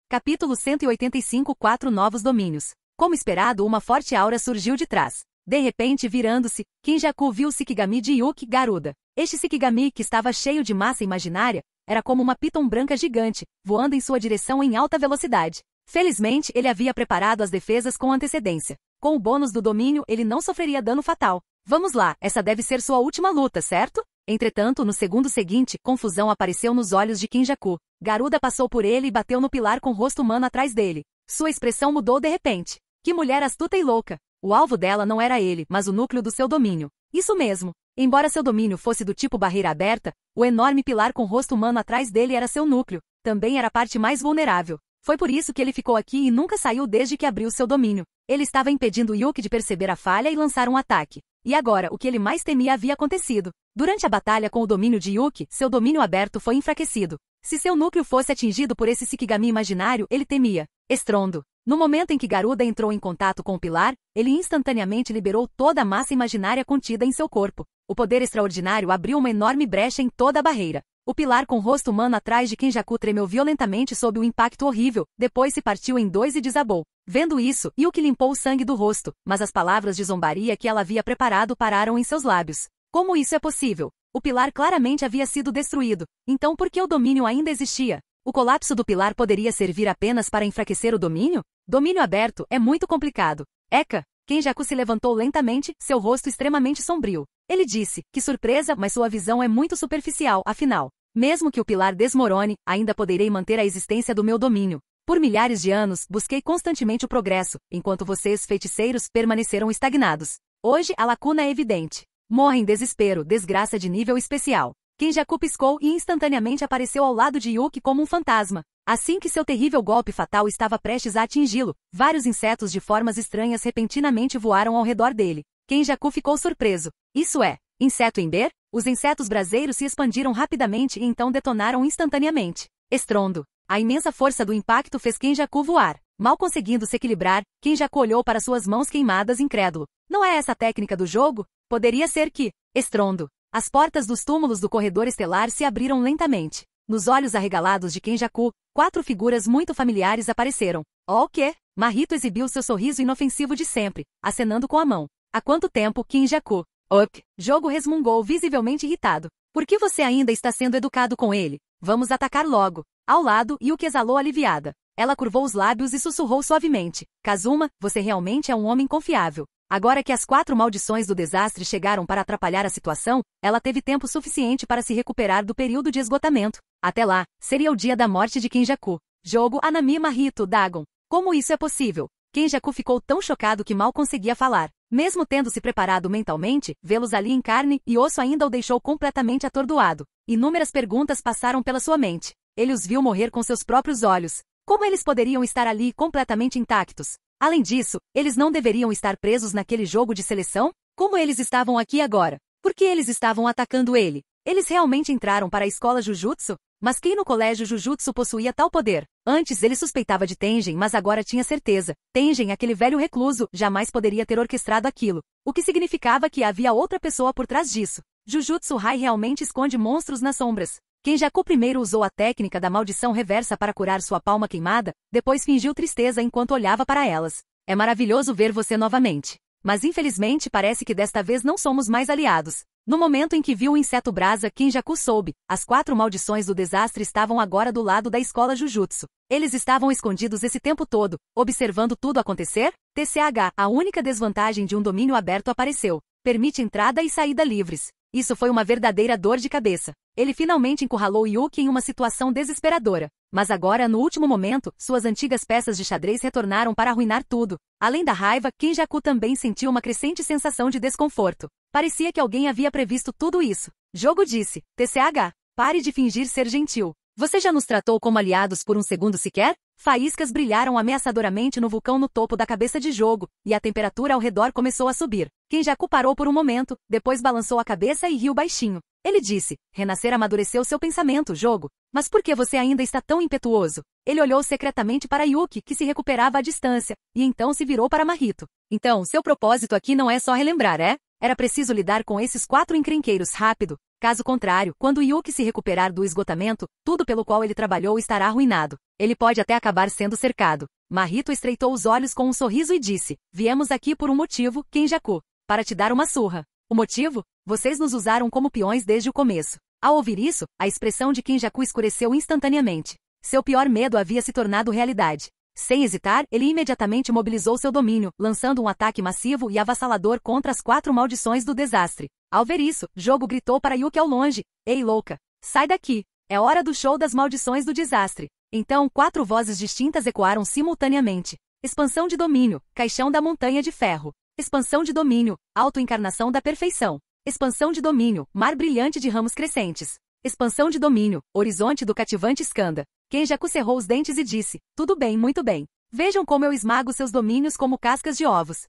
Capítulo 185 4 Novos domínios. Como esperado, uma forte aura surgiu de trás. De repente, virando-se, Kenjaku viu o Shikigami de Yuki Garuda. Este Shikigami, que estava cheio de massa imaginária, era como uma piton branca gigante, voando em sua direção em alta velocidade. Felizmente, ele havia preparado as defesas com antecedência. Com o bônus do domínio, ele não sofreria dano fatal. Vamos lá, essa deve ser sua última luta, certo? Entretanto, no segundo seguinte, confusão apareceu nos olhos de Kenjaku. Garuda passou por ele e bateu no pilar com o rosto humano atrás dele. Sua expressão mudou de repente. Que mulher astuta e louca! O alvo dela não era ele, mas o núcleo do seu domínio. Isso mesmo. Embora seu domínio fosse do tipo barreira aberta, o enorme pilar com o rosto humano atrás dele era seu núcleo. Também era a parte mais vulnerável. Foi por isso que ele ficou aqui e nunca saiu desde que abriu seu domínio. Ele estava impedindo Yuki de perceber a falha e lançar um ataque. E agora, o que ele mais temia havia acontecido. Durante a batalha com o domínio de Yuki, seu domínio aberto foi enfraquecido. Se seu núcleo fosse atingido por esse Shikigami imaginário, ele temia. Estrondo. No momento em que Garuda entrou em contato com o pilar, ele instantaneamente liberou toda a massa imaginária contida em seu corpo. O poder extraordinário abriu uma enorme brecha em toda a barreira. O pilar com o rosto humano atrás de Kenjaku tremeu violentamente sob o impacto horrível, depois se partiu em dois e desabou. Vendo isso, Yuki limpou o sangue do rosto, mas as palavras de zombaria que ela havia preparado pararam em seus lábios. Como isso é possível? O pilar claramente havia sido destruído, então por que o domínio ainda existia? O colapso do pilar poderia servir apenas para enfraquecer o domínio? Domínio aberto é muito complicado. Eka! Kenjaku se levantou lentamente, seu rosto extremamente sombrio. Ele disse, que surpresa, mas sua visão é muito superficial, afinal. Mesmo que o pilar desmorone, ainda poderei manter a existência do meu domínio. Por milhares de anos, busquei constantemente o progresso, enquanto vocês, feiticeiros, permaneceram estagnados. Hoje, a lacuna é evidente. Morre em desespero, desgraça de nível especial. Kenjaku piscou e instantaneamente apareceu ao lado de Yuki como um fantasma. Assim que seu terrível golpe fatal estava prestes a atingi-lo, vários insetos de formas estranhas repentinamente voaram ao redor dele. Kenjaku ficou surpreso. Isso é, inseto ember? Os insetos braseiros se expandiram rapidamente e então detonaram instantaneamente. Estrondo. A imensa força do impacto fez Kenjaku voar. Mal conseguindo se equilibrar, Kenjaku olhou para suas mãos queimadas incrédulo. Não é essa a técnica do jogo? Poderia ser que... Estrondo. As portas dos túmulos do corredor estelar se abriram lentamente. Nos olhos arregalados de Kenjaku, 4 figuras muito familiares apareceram. Oh, o quê? Mahito exibiu seu sorriso inofensivo de sempre, acenando com a mão. Há quanto tempo, Kenjaku? Up. Jogo resmungou visivelmente irritado. Por que você ainda está sendo educado com ele? Vamos atacar logo. Ao lado, Yuki exalou aliviada. Ela curvou os lábios e sussurrou suavemente. Kazuma, você realmente é um homem confiável. Agora que as 4 maldições do desastre chegaram para atrapalhar a situação, ela teve tempo suficiente para se recuperar do período de esgotamento. Até lá, seria o dia da morte de Kenjaku. Jogo Anami Mahito Dagon. Como isso é possível? Kenjaku ficou tão chocado que mal conseguia falar. Mesmo tendo se preparado mentalmente, vê-los ali em carne e osso ainda o deixou completamente atordoado. Inúmeras perguntas passaram pela sua mente. Ele os viu morrer com seus próprios olhos. Como eles poderiam estar ali completamente intactos? Além disso, eles não deveriam estar presos naquele jogo de seleção? Como eles estavam aqui agora? Por que eles estavam atacando ele? Eles realmente entraram para a escola Jujutsu? Mas quem no colégio Jujutsu possuía tal poder? Antes ele suspeitava de Tengen, mas agora tinha certeza. Tengen, aquele velho recluso, jamais poderia ter orquestrado aquilo. O que significava que havia outra pessoa por trás disso. Jujutsu Hai realmente esconde monstros nas sombras. Kenjaku primeiro usou a técnica da maldição reversa para curar sua palma queimada, depois fingiu tristeza enquanto olhava para elas. É maravilhoso ver você novamente. Mas infelizmente parece que desta vez não somos mais aliados. No momento em que viu o inseto brasa, Kenjaku soube. As 4 maldições do desastre estavam agora do lado da escola Jujutsu. Eles estavam escondidos esse tempo todo, observando tudo acontecer? TCH, a única desvantagem de um domínio aberto apareceu. Permite entrada e saída livres. Isso foi uma verdadeira dor de cabeça. Ele finalmente encurralou Yuki em uma situação desesperadora. Mas agora, no último momento, suas antigas peças de xadrez retornaram para arruinar tudo. Além da raiva, Kenjaku também sentiu uma crescente sensação de desconforto. Parecia que alguém havia previsto tudo isso. Jogo disse, TCH, pare de fingir ser gentil. Você já nos tratou como aliados por um segundo sequer? Faíscas brilharam ameaçadoramente no vulcão no topo da cabeça de Jogo, e a temperatura ao redor começou a subir. Kenjaku parou por um momento, depois balançou a cabeça e riu baixinho. Ele disse, renascer amadureceu seu pensamento, Jogo. Mas por que você ainda está tão impetuoso? Ele olhou secretamente para Yuki, que se recuperava à distância, e então se virou para Mahito. Então, seu propósito aqui não é só relembrar, é? Era preciso lidar com esses 4 encrenqueiros rápido. Caso contrário, quando Yuki se recuperar do esgotamento, tudo pelo qual ele trabalhou estará arruinado. Ele pode até acabar sendo cercado. Mahito estreitou os olhos com um sorriso e disse, viemos aqui por um motivo, Kenjaku. Para te dar uma surra. O motivo? Vocês nos usaram como peões desde o começo. Ao ouvir isso, a expressão de Kenjaku escureceu instantaneamente. Seu pior medo havia se tornado realidade. Sem hesitar, ele imediatamente mobilizou seu domínio, lançando um ataque massivo e avassalador contra as 4 maldições do desastre. Ao ver isso, Jogo gritou para Yuki ao longe, ei louca, sai daqui, é hora do show das maldições do desastre. Então 4 vozes distintas ecoaram simultaneamente. Expansão de domínio, caixão da montanha de ferro. Expansão de domínio, autoencarnação da perfeição. Expansão de domínio, mar brilhante de ramos crescentes. Expansão de domínio, horizonte do cativante Skanda. Kenjaku cerrou os dentes e disse, tudo bem, muito bem. Vejam como eu esmago seus domínios como cascas de ovos.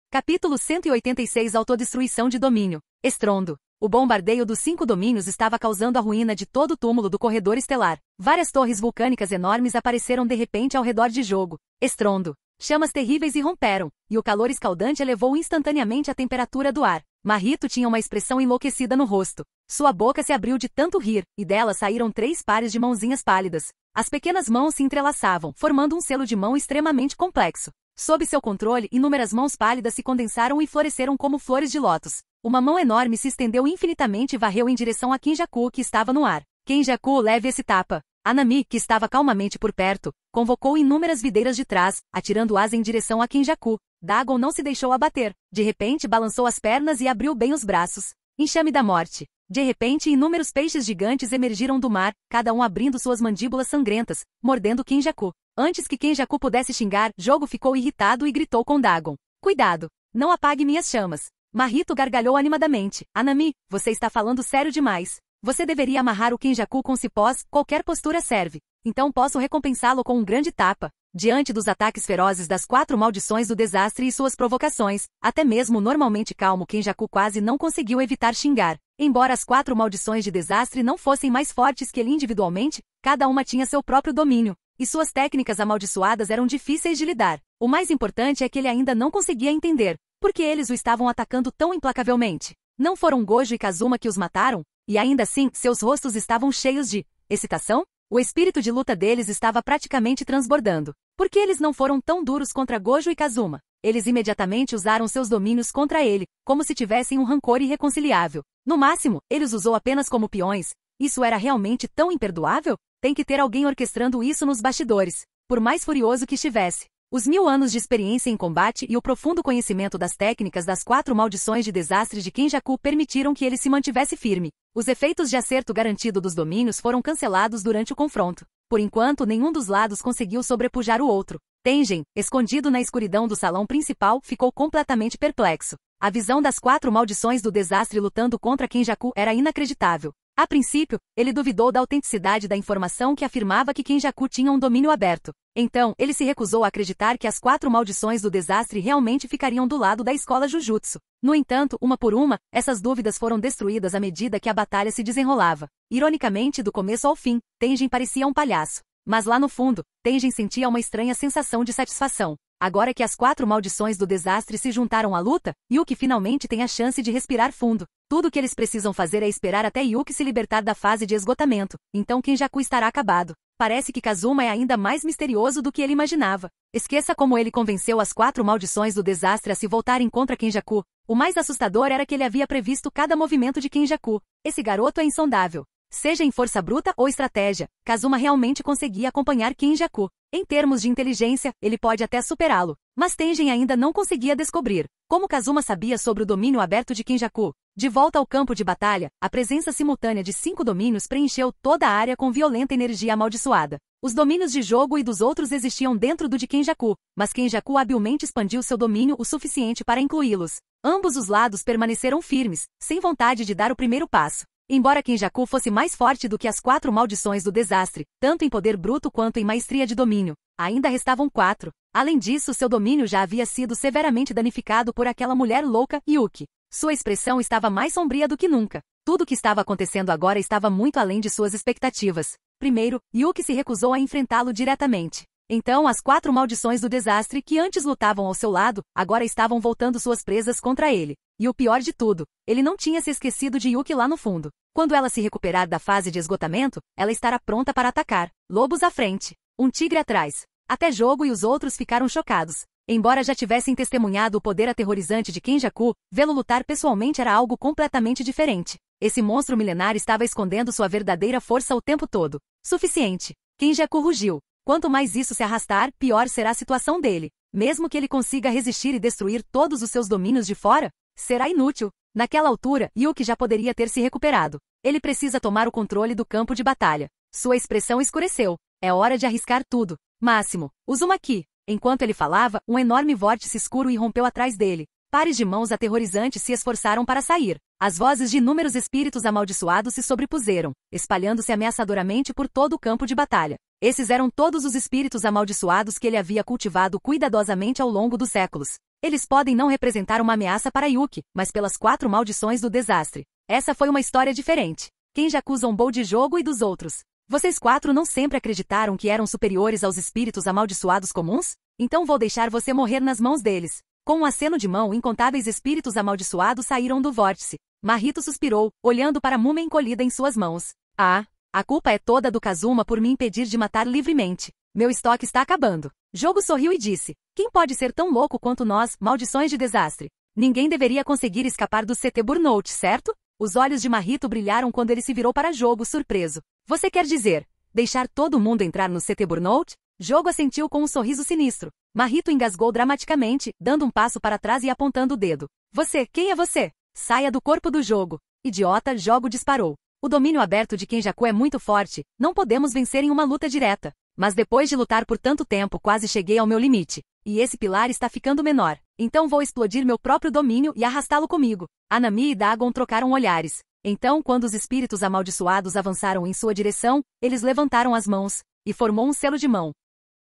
Capítulo 186 Autodestruição de domínio. Estrondo. O bombardeio dos 5 domínios estava causando a ruína de todo o túmulo do corredor estelar. Várias torres vulcânicas enormes apareceram de repente ao redor de Jogo. Estrondo. Chamas terríveis irromperam, e o calor escaldante elevou instantaneamente a temperatura do ar. Mahito tinha uma expressão enlouquecida no rosto. Sua boca se abriu de tanto rir, e dela saíram 3 pares de mãozinhas pálidas. As pequenas mãos se entrelaçavam, formando um selo de mão extremamente complexo. Sob seu controle, inúmeras mãos pálidas se condensaram e floresceram como flores de lótus. Uma mão enorme se estendeu infinitamente e varreu em direção a Kenjaku, que estava no ar. Kenjaku, leve esse tapa. Anami, que estava calmamente por perto, convocou inúmeras videiras de trás, atirando asa em direção a Kenjaku. Dagon não se deixou abater. De repente balançou as pernas e abriu bem os braços. Enxame da morte. De repente inúmeros peixes gigantes emergiram do mar, cada um abrindo suas mandíbulas sangrentas, mordendo Kenjaku. Antes que Kenjaku pudesse xingar, Jogo ficou irritado e gritou com Dagon. Cuidado! Não apague minhas chamas. Mahito gargalhou animadamente. Anami, você está falando sério demais. Você deveria amarrar o Kenjaku com cipós, qualquer postura serve. Então posso recompensá-lo com um grande tapa. Diante dos ataques ferozes das 4 maldições do desastre e suas provocações, até mesmo o normalmente calmo Kenjaku quase não conseguiu evitar xingar. Embora as 4 maldições de desastre não fossem mais fortes que ele individualmente, cada uma tinha seu próprio domínio, e suas técnicas amaldiçoadas eram difíceis de lidar. O mais importante é que ele ainda não conseguia entender por que eles o estavam atacando tão implacavelmente. Não foram Gojo e Kazuma que os mataram? E ainda assim, seus rostos estavam cheios de excitação? O espírito de luta deles estava praticamente transbordando. Por que eles não foram tão duros contra Gojo e Kazuma? Eles imediatamente usaram seus domínios contra ele, como se tivessem um rancor irreconciliável. No máximo, ele os usou apenas como peões. Isso era realmente tão imperdoável? Tem que ter alguém orquestrando isso nos bastidores. Por mais furioso que estivesse. Os 1000 anos de experiência em combate e o profundo conhecimento das técnicas das 4 maldições de desastre de Kenjaku permitiram que ele se mantivesse firme. Os efeitos de acerto garantido dos domínios foram cancelados durante o confronto. Por enquanto, nenhum dos lados conseguiu sobrepujar o outro. Tengen, escondido na escuridão do salão principal, ficou completamente perplexo. A visão das 4 maldições do desastre lutando contra Kenjaku era inacreditável. A princípio, ele duvidou da autenticidade da informação que afirmava que Kenjaku tinha um domínio aberto. Então, ele se recusou a acreditar que as 4 maldições do desastre realmente ficariam do lado da escola Jujutsu. No entanto, uma por uma, essas dúvidas foram destruídas à medida que a batalha se desenrolava. Ironicamente, do começo ao fim, Tengen parecia um palhaço. Mas lá no fundo, Tengen sentia uma estranha sensação de satisfação. Agora que as 4 maldições do desastre se juntaram à luta, Yuki finalmente tem a chance de respirar fundo. Tudo o que eles precisam fazer é esperar até Yuki se libertar da fase de esgotamento. Então Kenjaku estará acabado. Parece que Kazuma é ainda mais misterioso do que ele imaginava. Esqueça como ele convenceu as 4 maldições do desastre a se voltarem contra Kenjaku. O mais assustador era que ele havia previsto cada movimento de Kenjaku. Esse garoto é insondável. Seja em força bruta ou estratégia, Kazuma realmente conseguia acompanhar Kenjaku. Em termos de inteligência, ele pode até superá-lo. Mas Tengen ainda não conseguia descobrir como Kazuma sabia sobre o domínio aberto de Kenjaku. De volta ao campo de batalha, a presença simultânea de 5 domínios preencheu toda a área com violenta energia amaldiçoada. Os domínios de Jogo e dos outros existiam dentro do de Kenjaku, mas Kenjaku habilmente expandiu seu domínio o suficiente para incluí-los. Ambos os lados permaneceram firmes, sem vontade de dar o primeiro passo. Embora Kenjaku fosse mais forte do que as 4 maldições do desastre, tanto em poder bruto quanto em maestria de domínio, ainda restavam 4. Além disso, seu domínio já havia sido severamente danificado por aquela mulher louca, Yuki. Sua expressão estava mais sombria do que nunca. Tudo o que estava acontecendo agora estava muito além de suas expectativas. Primeiro, Yuki se recusou a enfrentá-lo diretamente. Então, as 4 maldições do desastre que antes lutavam ao seu lado, agora estavam voltando suas presas contra ele. E o pior de tudo, ele não tinha se esquecido de Yuki lá no fundo. Quando ela se recuperar da fase de esgotamento, ela estará pronta para atacar. Lobos à frente. Um tigre atrás. Até Jogo e os outros ficaram chocados. Embora já tivessem testemunhado o poder aterrorizante de Kenjaku, vê-lo lutar pessoalmente era algo completamente diferente. Esse monstro milenar estava escondendo sua verdadeira força o tempo todo. Suficiente. Kenjaku rugiu. Quanto mais isso se arrastar, pior será a situação dele. Mesmo que ele consiga resistir e destruir todos os seus domínios de fora, será inútil. Naquela altura, Yuki já poderia ter se recuperado. Ele precisa tomar o controle do campo de batalha. Sua expressão escureceu. É hora de arriscar tudo. Máximo, Uzumaki. Enquanto ele falava, um enorme vórtice escuro irrompeu atrás dele. Pares de mãos aterrorizantes se esforçaram para sair. As vozes de inúmeros espíritos amaldiçoados se sobrepuseram, espalhando-se ameaçadoramente por todo o campo de batalha. Esses eram todos os espíritos amaldiçoados que ele havia cultivado cuidadosamente ao longo dos séculos. Eles podem não representar uma ameaça para Yuki, mas pelas 4 maldições do desastre. Essa foi uma história diferente. Kenjaku zombou de Jogo e dos outros. Vocês 4 não sempre acreditaram que eram superiores aos espíritos amaldiçoados comuns? Então vou deixar você morrer nas mãos deles. Com um aceno de mão, incontáveis espíritos amaldiçoados saíram do vórtice. Mahito suspirou, olhando para a múmia encolhida em suas mãos. Ah, a culpa é toda do Kazuma por me impedir de matar livremente. Meu estoque está acabando. Jogo sorriu e disse, quem pode ser tão louco quanto nós, maldições de desastre? Ninguém deveria conseguir escapar do CT Burnout, certo? Os olhos de Mahito brilharam quando ele se virou para Jogo surpreso. Você quer dizer, deixar todo mundo entrar no CT Burnout? Jogo assentiu com um sorriso sinistro. Mahito engasgou dramaticamente, dando um passo para trás e apontando o dedo. Você, quem é você? Saia do corpo do Jogo. Idiota, Jogo disparou. O domínio aberto de Kenjaku é muito forte, não podemos vencer em uma luta direta. Mas depois de lutar por tanto tempo quase cheguei ao meu limite. E esse pilar está ficando menor. Então vou explodir meu próprio domínio e arrastá-lo comigo. Anami e Dagon trocaram olhares. Então, quando os espíritos amaldiçoados avançaram em sua direção, eles levantaram as mãos, e formou um selo de mão.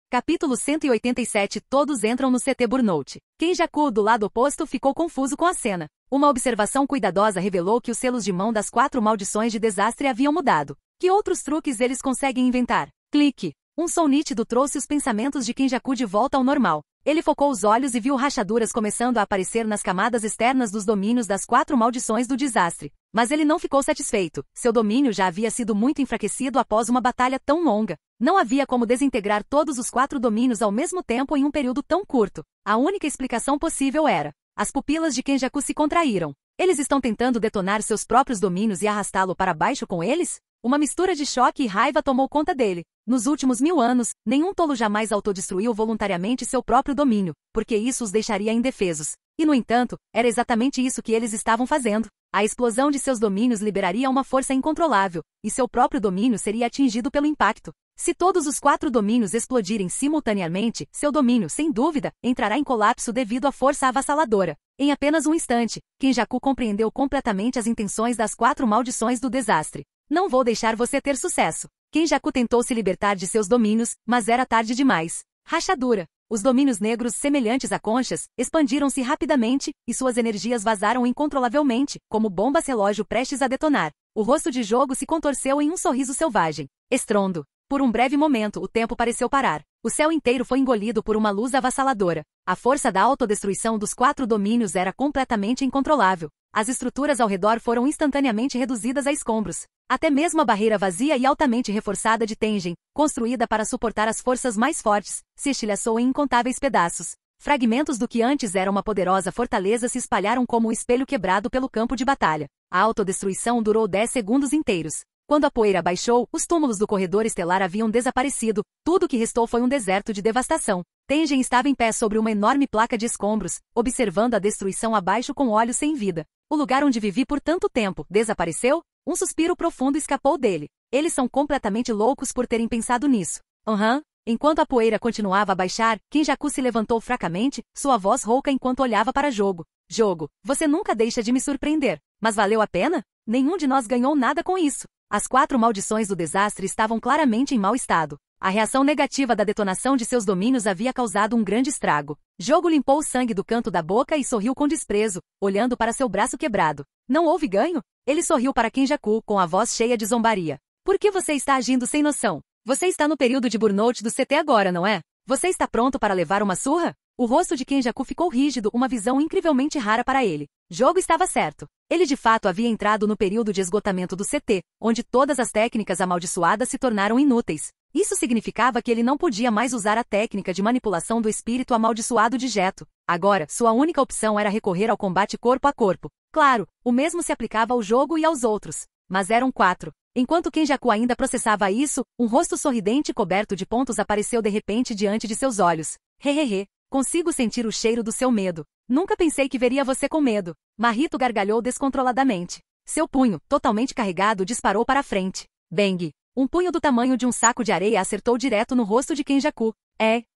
Capítulo 187. Todos entram no CT Burnout. Kenjaku, do lado oposto, ficou confuso com a cena. Uma observação cuidadosa revelou que os selos de mão das 4 maldições de desastre haviam mudado. Que outros truques eles conseguem inventar? Clique. Um som nítido trouxe os pensamentos de Kenjaku de volta ao normal. Ele focou os olhos e viu rachaduras começando a aparecer nas camadas externas dos domínios das 4 maldições do desastre. Mas ele não ficou satisfeito. Seu domínio já havia sido muito enfraquecido após uma batalha tão longa. Não havia como desintegrar todos os 4 domínios ao mesmo tempo em um período tão curto. A única explicação possível era: as pupilas de Kenjaku se contraíram. Eles estão tentando detonar seus próprios domínios e arrastá-lo para baixo com eles? Uma mistura de choque e raiva tomou conta dele. Nos últimos 1000 anos, nenhum tolo jamais autodestruiu voluntariamente seu próprio domínio, porque isso os deixaria indefesos. E no entanto, era exatamente isso que eles estavam fazendo. A explosão de seus domínios liberaria uma força incontrolável, e seu próprio domínio seria atingido pelo impacto. Se todos os 4 domínios explodirem simultaneamente, seu domínio, sem dúvida, entrará em colapso devido à força avassaladora. Em apenas um instante, Kenjaku compreendeu completamente as intenções das 4 maldições do desastre. Não vou deixar você ter sucesso. Kenjaku tentou se libertar de seus domínios, mas era tarde demais. Rachadura. Os domínios negros, semelhantes a conchas, expandiram-se rapidamente, e suas energias vazaram incontrolavelmente, como bombas relógio prestes a detonar. O rosto de Jogo se contorceu em um sorriso selvagem. Estrondo. Por um breve momento, o tempo pareceu parar. O céu inteiro foi engolido por uma luz avassaladora. A força da autodestruição dos 4 domínios era completamente incontrolável. As estruturas ao redor foram instantaneamente reduzidas a escombros. Até mesmo a barreira vazia e altamente reforçada de Tengen, construída para suportar as forças mais fortes, se estilhaçou em incontáveis pedaços. Fragmentos do que antes era uma poderosa fortaleza se espalharam como um espelho quebrado pelo campo de batalha. A autodestruição durou 10 segundos inteiros. Quando a poeira baixou, os túmulos do corredor estelar haviam desaparecido, tudo o que restou foi um deserto de devastação. Tengen estava em pé sobre uma enorme placa de escombros, observando a destruição abaixo com olhos sem vida. O lugar onde vivi por tanto tempo desapareceu? Um suspiro profundo escapou dele. Eles são completamente loucos por terem pensado nisso. Enquanto a poeira continuava a baixar, Kenjaku se levantou fracamente, sua voz rouca enquanto olhava para Jogo. Jogo, você nunca deixa de me surpreender. Mas valeu a pena? Nenhum de nós ganhou nada com isso. As 4 maldições do desastre estavam claramente em mau estado. A reação negativa da detonação de seus domínios havia causado um grande estrago. Jogo limpou o sangue do canto da boca e sorriu com desprezo, olhando para seu braço quebrado. Não houve ganho? Ele sorriu para Kenjaku com a voz cheia de zombaria. Por que você está agindo sem noção? Você está no período de burnout do CT agora, não é? Você está pronto para levar uma surra? O rosto de Kenjaku ficou rígido, uma visão incrivelmente rara para ele. Jogo estava certo. Ele de fato havia entrado no período de esgotamento do CT, onde todas as técnicas amaldiçoadas se tornaram inúteis. Isso significava que ele não podia mais usar a técnica de manipulação do espírito amaldiçoado de Geto. Agora, sua única opção era recorrer ao combate corpo a corpo. Claro, o mesmo se aplicava ao jogo e aos outros. Mas eram 4. Enquanto Kenjaku ainda processava isso, um rosto sorridente coberto de pontos apareceu de repente diante de seus olhos. Hehehe, consigo sentir o cheiro do seu medo. Nunca pensei que veria você com medo. Mahito gargalhou descontroladamente. Seu punho, totalmente carregado, disparou para a frente. Bang! Um punho do tamanho de um saco de areia acertou direto no rosto de Kenjaku.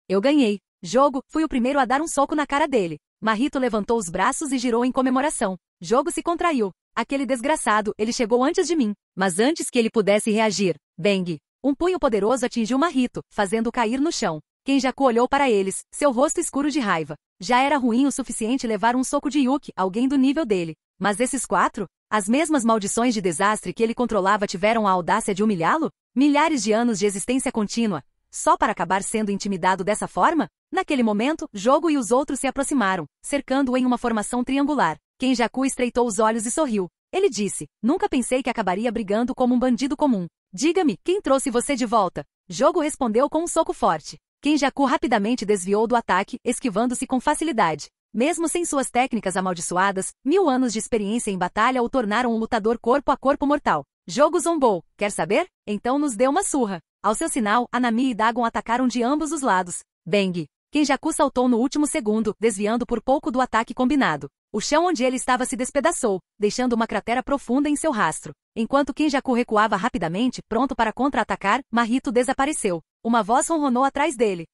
Eu ganhei. Jogo, fui o primeiro a dar um soco na cara dele. Mahito levantou os braços e girou em comemoração. Jogo se contraiu. Aquele desgraçado, ele chegou antes de mim. Mas antes que ele pudesse reagir, bang! Um punho poderoso atingiu Mahito, fazendo-o cair no chão. Kenjaku olhou para eles, seu rosto escuro de raiva. Já era ruim o suficiente levar um soco de Yuki, alguém do nível dele. Mas esses 4? As mesmas maldições de desastre que ele controlava tiveram a audácia de humilhá-lo? Milhares de anos de existência contínua. Só para acabar sendo intimidado dessa forma? Naquele momento, Jogo e os outros se aproximaram, cercando-o em uma formação triangular. Kenjaku estreitou os olhos e sorriu. Ele disse, nunca pensei que acabaria brigando como um bandido comum. Diga-me, quem trouxe você de volta? Jogo respondeu com um soco forte. Kenjaku rapidamente desviou do ataque, esquivando-se com facilidade. Mesmo sem suas técnicas amaldiçoadas, 1000 anos de experiência em batalha o tornaram um lutador corpo a corpo mortal. Jogo zombou. Quer saber? Então nos deu uma surra. Ao seu sinal, Anami e Dagon atacaram de ambos os lados. Bang! Kenjaku saltou no último segundo, desviando por pouco do ataque combinado. O chão onde ele estava se despedaçou, deixando uma cratera profunda em seu rastro. Enquanto Kenjaku recuava rapidamente, pronto para contra-atacar, Mahito desapareceu. Uma voz ronronou atrás dele.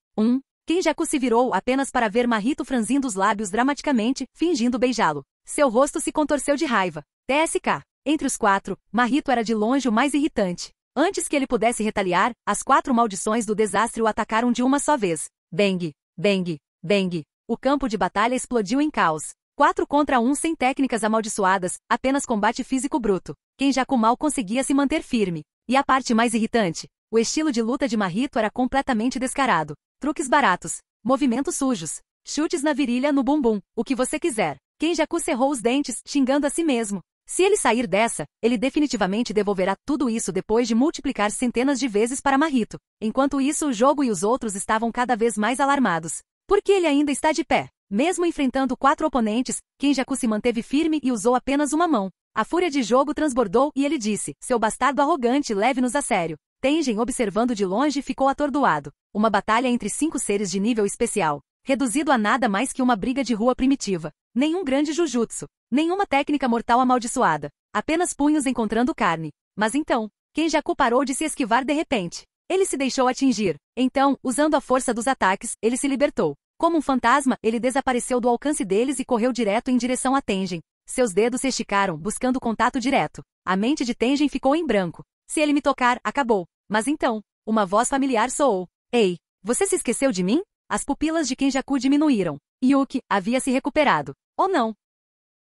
Kenjaku se virou apenas para ver Mahito franzindo os lábios dramaticamente, fingindo beijá-lo. Seu rosto se contorceu de raiva. TSK. Entre os 4, Mahito era de longe o mais irritante. Antes que ele pudesse retaliar, as 4 maldições do desastre o atacaram de uma só vez. Bang! Bang! Bang! O campo de batalha explodiu em caos. 4 contra 1 sem técnicas amaldiçoadas, apenas combate físico bruto. Kenjaku mal conseguia se manter firme. E a parte mais irritante? O estilo de luta de Mahito era completamente descarado. Truques baratos, movimentos sujos, chutes na virilha, no bumbum, o que você quiser. Kenjaku cerrou os dentes, xingando a si mesmo. Se ele sair dessa, ele definitivamente devolverá tudo isso depois de multiplicar centenas de vezes para Mahito. Enquanto isso, o jogo e os outros estavam cada vez mais alarmados. Por que ele ainda está de pé? Mesmo enfrentando 4 oponentes, Kenjaku se manteve firme e usou apenas uma mão. A fúria de jogo transbordou e ele disse, seu bastardo arrogante, leve-nos a sério. Tengen, observando de longe, ficou atordoado. Uma batalha entre 5 seres de nível especial. Reduzido a nada mais que uma briga de rua primitiva. Nenhum grande jujutsu. Nenhuma técnica mortal amaldiçoada. Apenas punhos encontrando carne. Mas então, Kenjaku parou de se esquivar de repente. Ele se deixou atingir. Então, usando a força dos ataques, ele se libertou. Como um fantasma, ele desapareceu do alcance deles e correu direto em direção a Tengen. Seus dedos se esticaram, buscando contato direto. A mente de Tengen ficou em branco. Se ele me tocar, acabou. Mas então, uma voz familiar soou. Ei, você se esqueceu de mim? As pupilas de Kenjaku diminuíram. Yuki havia se recuperado. Ou não?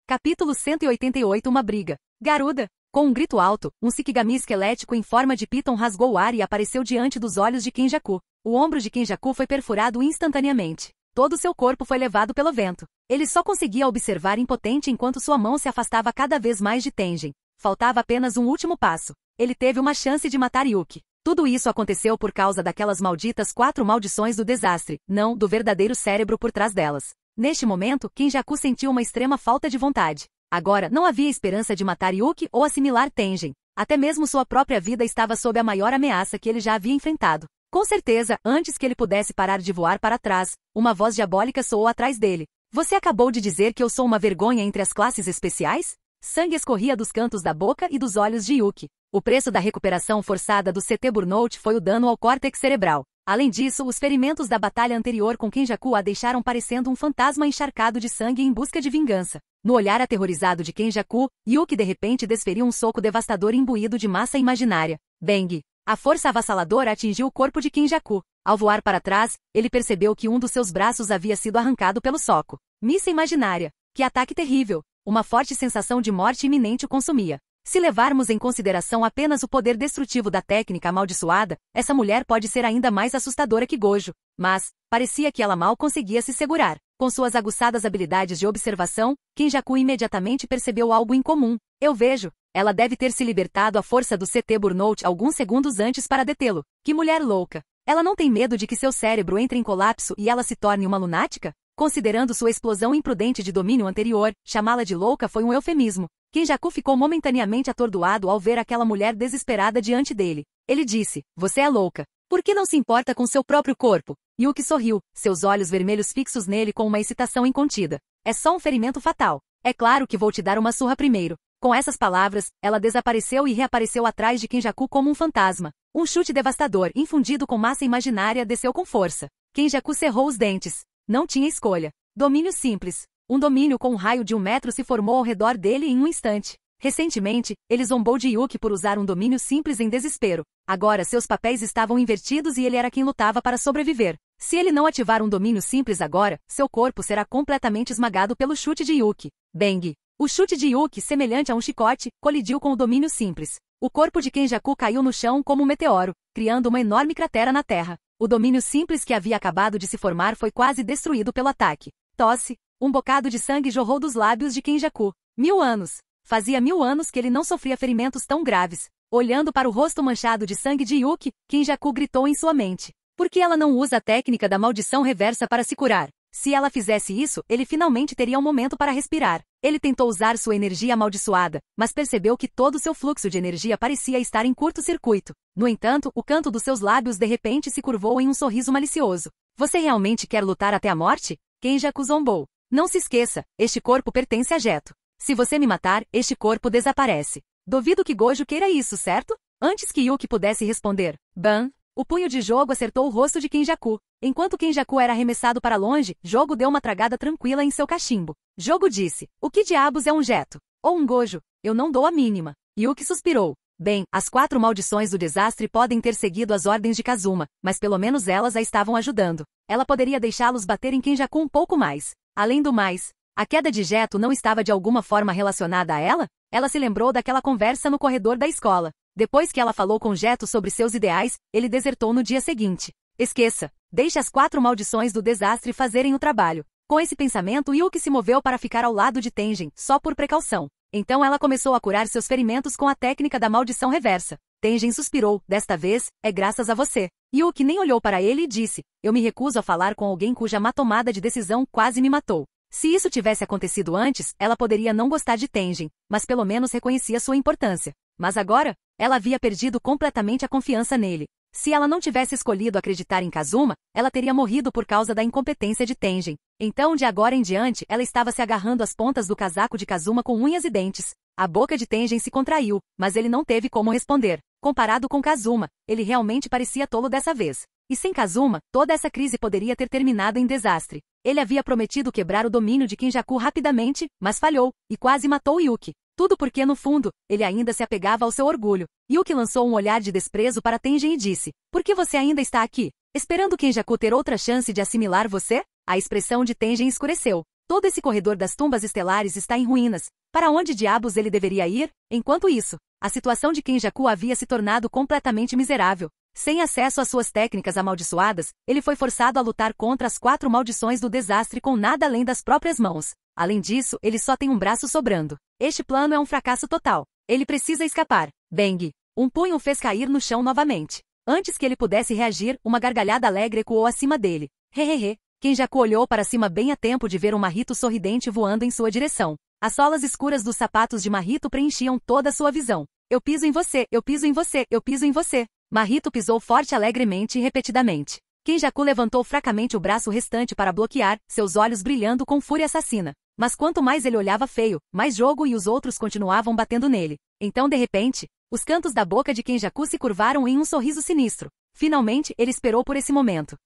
Capítulo 188. Uma briga. Garuda. Com um grito alto, um Shikigami esquelético em forma de Piton rasgou o ar e apareceu diante dos olhos de Kenjaku. O ombro de Kenjaku foi perfurado instantaneamente. todo seu corpo foi levado pelo vento. Ele só conseguia observar impotente enquanto sua mão se afastava cada vez mais de Tengen. Faltava apenas um último passo. Ele teve uma chance de matar Yuki. Tudo isso aconteceu por causa daquelas malditas 4 maldições do desastre, não do verdadeiro cérebro por trás delas. Neste momento, Kenjaku sentiu uma extrema falta de vontade. Agora, não havia esperança de matar Yuki ou assimilar Tengen. Até mesmo sua própria vida estava sob a maior ameaça que ele já havia enfrentado. Com certeza, antes que ele pudesse parar de voar para trás, uma voz diabólica soou atrás dele. Você acabou de dizer que eu sou uma vergonha entre as classes especiais? Sangue escorria dos cantos da boca e dos olhos de Yuki. O preço da recuperação forçada do CT Burnout foi o dano ao córtex cerebral. Além disso, os ferimentos da batalha anterior com Kenjaku a deixaram parecendo um fantasma encharcado de sangue em busca de vingança. No olhar aterrorizado de Kenjaku, Yuki de repente desferiu um soco devastador imbuído de massa imaginária. Bang! A força avassaladora atingiu o corpo de Kenjaku. Ao voar para trás, ele percebeu que um dos seus braços havia sido arrancado pelo soco. Missa imaginária! Que ataque terrível! Uma forte sensação de morte iminente o consumia. Se levarmos em consideração apenas o poder destrutivo da técnica amaldiçoada, essa mulher pode ser ainda mais assustadora que Gojo. Mas, parecia que ela mal conseguia se segurar. Com suas aguçadas habilidades de observação, Kenjaku imediatamente percebeu algo incomum. Eu vejo. Ela deve ter se libertado à força do CT Burnout alguns segundos antes para detê-lo. Que mulher louca! Ela não tem medo de que seu cérebro entre em colapso e ela se torne uma lunática? Considerando sua explosão imprudente de domínio anterior, chamá-la de louca foi um eufemismo. Kenjaku ficou momentaneamente atordoado ao ver aquela mulher desesperada diante dele. Ele disse, você é louca. Por que não se importa com seu próprio corpo? Yuki sorriu, seus olhos vermelhos fixos nele com uma excitação incontida. É só um ferimento fatal. É claro que vou te dar uma surra primeiro. Com essas palavras, ela desapareceu e reapareceu atrás de Kenjaku como um fantasma. Um chute devastador, infundido com massa imaginária, desceu com força. Kenjaku cerrou os dentes. Não tinha escolha. Domínio simples. Um domínio com um raio de 1 metro se formou ao redor dele em um instante. Recentemente, ele zombou de Yuki por usar um domínio simples em desespero. Agora seus papéis estavam invertidos e ele era quem lutava para sobreviver. Se ele não ativar um domínio simples agora, seu corpo será completamente esmagado pelo chute de Yuki. Bang! O chute de Yuki, semelhante a um chicote, colidiu com o domínio simples. O corpo de Kenjaku caiu no chão como um meteoro, criando uma enorme cratera na terra. O domínio simples que havia acabado de se formar foi quase destruído pelo ataque. Tosse. Um bocado de sangue jorrou dos lábios de Kenjaku. 1000 anos. Fazia 1000 anos que ele não sofria ferimentos tão graves. Olhando para o rosto manchado de sangue de Yuki, Kenjaku gritou em sua mente. Por que ela não usa a técnica da maldição reversa para se curar? Se ela fizesse isso, ele finalmente teria um momento para respirar. Ele tentou usar sua energia amaldiçoada, mas percebeu que todo seu fluxo de energia parecia estar em curto-circuito. No entanto, o canto dos seus lábios de repente se curvou em um sorriso malicioso. Você realmente quer lutar até a morte? Kenjaku zombou. Não se esqueça, este corpo pertence a Geto. Se você me matar, este corpo desaparece. Duvido que Gojo queira isso, certo? Antes que Yuki pudesse responder, Ban, o punho de Jogo acertou o rosto de Kenjaku. Enquanto Kenjaku era arremessado para longe, Jogo deu uma tragada tranquila em seu cachimbo. Jogo disse, o que diabos é um Geto? Ou um Gojo? Eu não dou a mínima. Yuki suspirou. Bem, as 4 maldições do desastre podem ter seguido as ordens de Kazuma, mas pelo menos elas a estavam ajudando. Ela poderia deixá-los bater em Kenjaku um pouco mais. Além do mais, a queda de Geto não estava de alguma forma relacionada a ela? Ela se lembrou daquela conversa no corredor da escola. Depois que ela falou com Geto sobre seus ideais, ele desertou no dia seguinte. Esqueça. Deixe as 4 maldições do desastre fazerem o trabalho. Com esse pensamento, Yuki se moveu para ficar ao lado de Tengen, só por precaução. Então ela começou a curar seus ferimentos com a técnica da maldição reversa. Tengen suspirou, desta vez, é graças a você. Yuki nem olhou para ele e disse, eu me recuso a falar com alguém cuja má tomada de decisão quase me matou. Se isso tivesse acontecido antes, ela poderia não gostar de Tengen, mas pelo menos reconhecia sua importância. Mas agora, ela havia perdido completamente a confiança nele. Se ela não tivesse escolhido acreditar em Kazuma, ela teria morrido por causa da incompetência de Tengen. Então de agora em diante, ela estava se agarrando às pontas do casaco de Kazuma com unhas e dentes. A boca de Tengen se contraiu, mas ele não teve como responder. Comparado com Kazuma, ele realmente parecia tolo dessa vez. E sem Kazuma, toda essa crise poderia ter terminado em desastre. Ele havia prometido quebrar o domínio de Kenjaku rapidamente, mas falhou, e quase matou Yuki. Tudo porque, no fundo, ele ainda se apegava ao seu orgulho. Yuki lançou um olhar de desprezo para Tengen e disse, por que você ainda está aqui? Esperando Kenjaku ter outra chance de assimilar você? A expressão de Tengen escureceu. Todo esse corredor das tumbas estelares está em ruínas. Para onde diabos ele deveria ir? Enquanto isso, a situação de Kenjaku havia se tornado completamente miserável. Sem acesso às suas técnicas amaldiçoadas, ele foi forçado a lutar contra as 4 maldições do desastre com nada além das próprias mãos. Além disso, ele só tem um braço sobrando. Este plano é um fracasso total. Ele precisa escapar. Bang! Um punho o fez cair no chão novamente. Antes que ele pudesse reagir, uma gargalhada alegre ecoou acima dele. Hehehe. Kenjaku olhou para cima bem a tempo de ver um Mahito sorridente voando em sua direção. As solas escuras dos sapatos de Mahito preenchiam toda a sua visão. Eu piso em você, eu piso em você, eu piso em você. Mahito pisou forte alegremente e repetidamente. Kenjaku levantou fracamente o braço restante para bloquear, seus olhos brilhando com fúria assassina. Mas quanto mais ele olhava feio, mais jogo e os outros continuavam batendo nele. Então de repente, os cantos da boca de Kenjaku se curvaram em um sorriso sinistro. Finalmente, ele esperou por esse momento.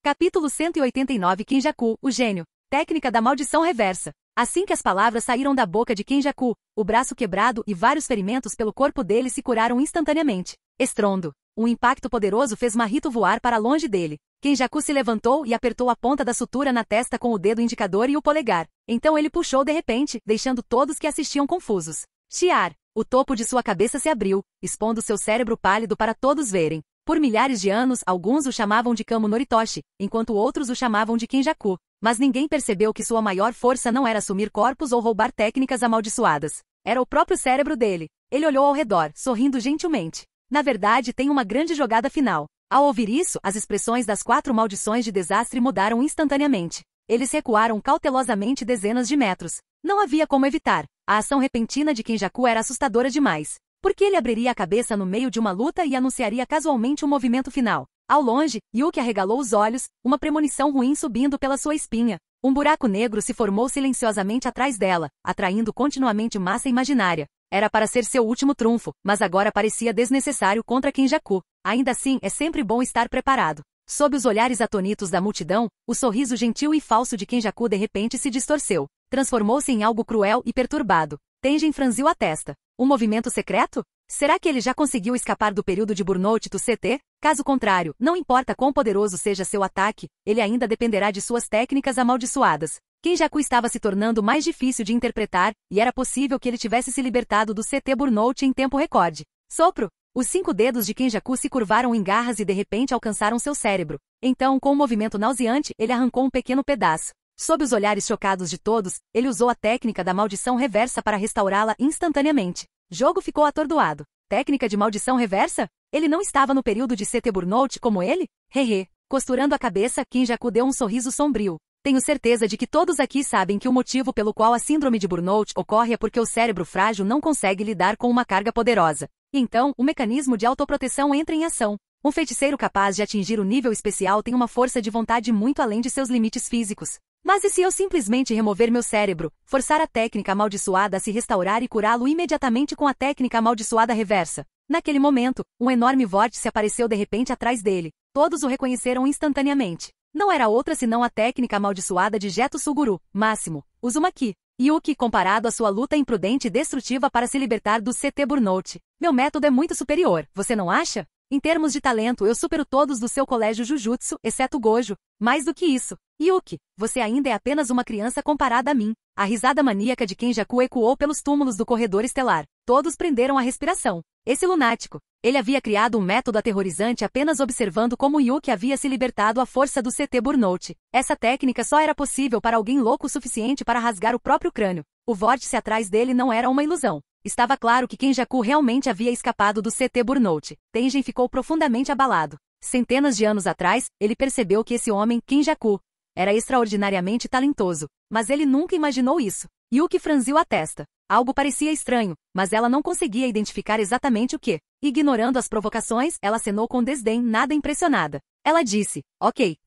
Capítulo 189 Kenjaku, o gênio. Técnica da maldição reversa. Assim que as palavras saíram da boca de Kenjaku, o braço quebrado e vários ferimentos pelo corpo dele se curaram instantaneamente. Estrondo. Um impacto poderoso fez Mahito voar para longe dele. Kenjaku se levantou e apertou a ponta da sutura na testa com o dedo indicador e o polegar. Então ele puxou de repente, deixando todos que assistiam confusos. Chiar. O topo de sua cabeça se abriu, expondo seu cérebro pálido para todos verem. Por milhares de anos, alguns o chamavam de Kamo Noritoshi, enquanto outros o chamavam de Kenjaku. Mas ninguém percebeu que sua maior força não era assumir corpos ou roubar técnicas amaldiçoadas. Era o próprio cérebro dele. Ele olhou ao redor, sorrindo gentilmente. Na verdade, tem uma grande jogada final. Ao ouvir isso, as expressões das 4 maldições de desastre mudaram instantaneamente. Eles recuaram cautelosamente dezenas de metros. Não havia como evitar. A ação repentina de Kenjaku era assustadora demais. Porque ele abriria a cabeça no meio de uma luta e anunciaria casualmente um movimento final. Ao longe, Yuki arregalou os olhos, uma premonição ruim subindo pela sua espinha. Um buraco negro se formou silenciosamente atrás dela, atraindo continuamente massa imaginária. Era para ser seu último trunfo, mas agora parecia desnecessário contra Kenjaku. Ainda assim, é sempre bom estar preparado. Sob os olhares atônitos da multidão, o sorriso gentil e falso de Kenjaku de repente se distorceu. Transformou-se em algo cruel e perturbado. Tengen franziu a testa. Um movimento secreto? Será que ele já conseguiu escapar do período de burnout do CT? Caso contrário, não importa quão poderoso seja seu ataque, ele ainda dependerá de suas técnicas amaldiçoadas. Kenjaku estava se tornando mais difícil de interpretar, e era possível que ele tivesse se libertado do CT burnout em tempo recorde. Sopro! Os 5 dedos de Kenjaku se curvaram em garras e de repente alcançaram seu cérebro. Então, com um movimento nauseante, ele arrancou um pequeno pedaço. Sob os olhares chocados de todos, ele usou a técnica da maldição reversa para restaurá-la instantaneamente. Jogo ficou atordoado. Técnica de maldição reversa? Ele não estava no período de CT burnout como ele? Hehe. Costurando a cabeça, Kenjaku deu um sorriso sombrio. Tenho certeza de que todos aqui sabem que o motivo pelo qual a síndrome de burnout ocorre é porque o cérebro frágil não consegue lidar com uma carga poderosa. Então, o mecanismo de autoproteção entra em ação. Um feiticeiro capaz de atingir o nível especial tem uma força de vontade muito além de seus limites físicos. Mas e se eu simplesmente remover meu cérebro, forçar a técnica amaldiçoada a se restaurar e curá-lo imediatamente com a técnica amaldiçoada reversa? Naquele momento, um enorme vórtice apareceu de repente atrás dele. Todos o reconheceram instantaneamente. Não era outra senão a técnica amaldiçoada de Geto Suguru, Máximo, Uzumaki. Yuki comparado à sua luta imprudente e destrutiva para se libertar do CT burnout. Meu método é muito superior, você não acha? Em termos de talento, eu supero todos do seu colégio Jujutsu, exceto Gojo. Mais do que isso. Yuki, você ainda é apenas uma criança comparada a mim. A risada maníaca de Kenjaku ecoou pelos túmulos do corredor estelar. Todos prenderam a respiração. Esse lunático. Ele havia criado um método aterrorizante apenas observando como Yuki havia se libertado à força do CT burnout. Essa técnica só era possível para alguém louco o suficiente para rasgar o próprio crânio. O vórtice atrás dele não era uma ilusão. Estava claro que Kenjaku realmente havia escapado do CT burnout. Tengen ficou profundamente abalado. Centenas de anos atrás, ele percebeu que esse homem, Kenjaku, era extraordinariamente talentoso. Mas ele nunca imaginou isso. Yuki franziu a testa. Algo parecia estranho, mas ela não conseguia identificar exatamente o que. Ignorando as provocações, ela acenou com desdém, nada impressionada. Ela disse, ok,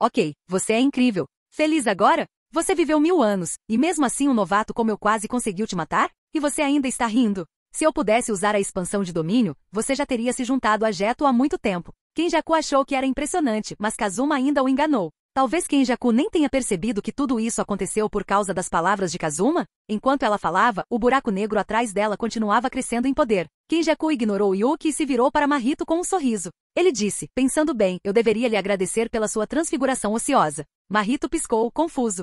você é incrível. Feliz agora? Você viveu 1000 anos, e mesmo assim um novato como eu quase conseguiu te matar? E você ainda está rindo? Se eu pudesse usar a expansão de domínio, você já teria se juntado a Geto há muito tempo. Kenjaku achou que era impressionante, mas Kazuma ainda o enganou. Talvez Kenjaku nem tenha percebido que tudo isso aconteceu por causa das palavras de Kazuma? Enquanto ela falava, o buraco negro atrás dela continuava crescendo em poder. Kenjaku ignorou Yuki e se virou para Mahito com um sorriso. Ele disse, pensando bem, eu deveria lhe agradecer pela sua transfiguração ociosa. Mahito piscou, confuso.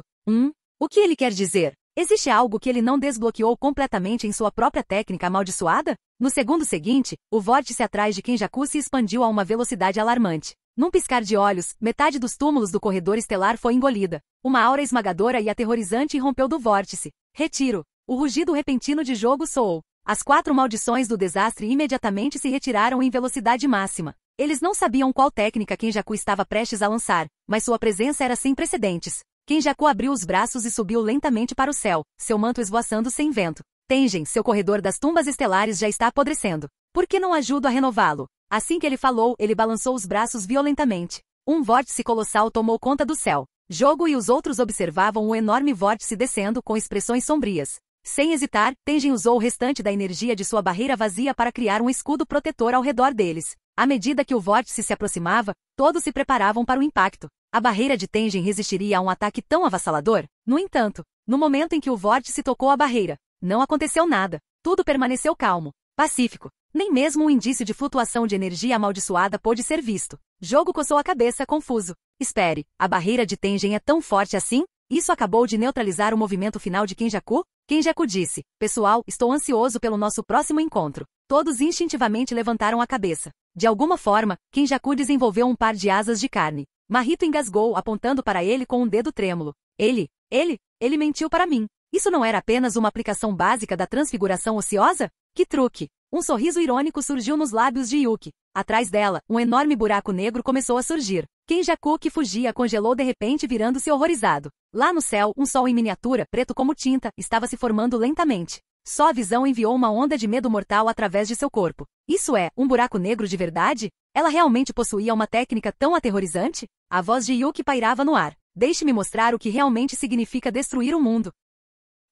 O que ele quer dizer? Existe algo que ele não desbloqueou completamente em sua própria técnica amaldiçoada? No segundo seguinte, o vórtice atrás de Kenjaku se expandiu a uma velocidade alarmante. Num piscar de olhos, metade dos túmulos do corredor estelar foi engolida. Uma aura esmagadora e aterrorizante irrompeu do vórtice. Retiro. O rugido repentino de jogo soou. As 4 maldições do desastre imediatamente se retiraram em velocidade máxima. Eles não sabiam qual técnica Kenjaku estava prestes a lançar, mas sua presença era sem precedentes. Kenjaku abriu os braços e subiu lentamente para o céu, seu manto esvoaçando sem vento. Tengen, seu corredor das tumbas estelares já está apodrecendo. Por que não ajudo a renová-lo? Assim que ele falou, ele balançou os braços violentamente. Um vórtice colossal tomou conta do céu. Jogo e os outros observavam o enorme vórtice descendo com expressões sombrias. Sem hesitar, Tengen usou o restante da energia de sua barreira vazia para criar um escudo protetor ao redor deles. À medida que o vórtice se aproximava, todos se preparavam para o impacto. A barreira de Tengen resistiria a um ataque tão avassalador? No entanto, no momento em que o vórtice tocou a barreira, não aconteceu nada. Tudo permaneceu calmo, pacífico. Nem mesmo um indício de flutuação de energia amaldiçoada pôde ser visto. Jogo coçou a cabeça, confuso. Espere, a barreira de Tengen é tão forte assim? Isso acabou de neutralizar o movimento final de Kenjaku? Kenjaku disse, pessoal, estou ansioso pelo nosso próximo encontro. Todos instintivamente levantaram a cabeça. De alguma forma, Kenjaku desenvolveu um par de asas de carne. Mahito engasgou, apontando para ele com um dedo trêmulo. Ele mentiu para mim. Isso não era apenas uma aplicação básica da transfiguração ociosa? Que truque! Um sorriso irônico surgiu nos lábios de Yuki. Atrás dela, um enorme buraco negro começou a surgir. Kenjaku, que fugia, congelou de repente virando-se horrorizado. Lá no céu, um sol em miniatura, preto como tinta, estava se formando lentamente. Só a visão enviou uma onda de medo mortal através de seu corpo. Isso é, um buraco negro de verdade? Ela realmente possuía uma técnica tão aterrorizante? A voz de Yuki pairava no ar. Deixe-me mostrar o que realmente significa destruir o mundo.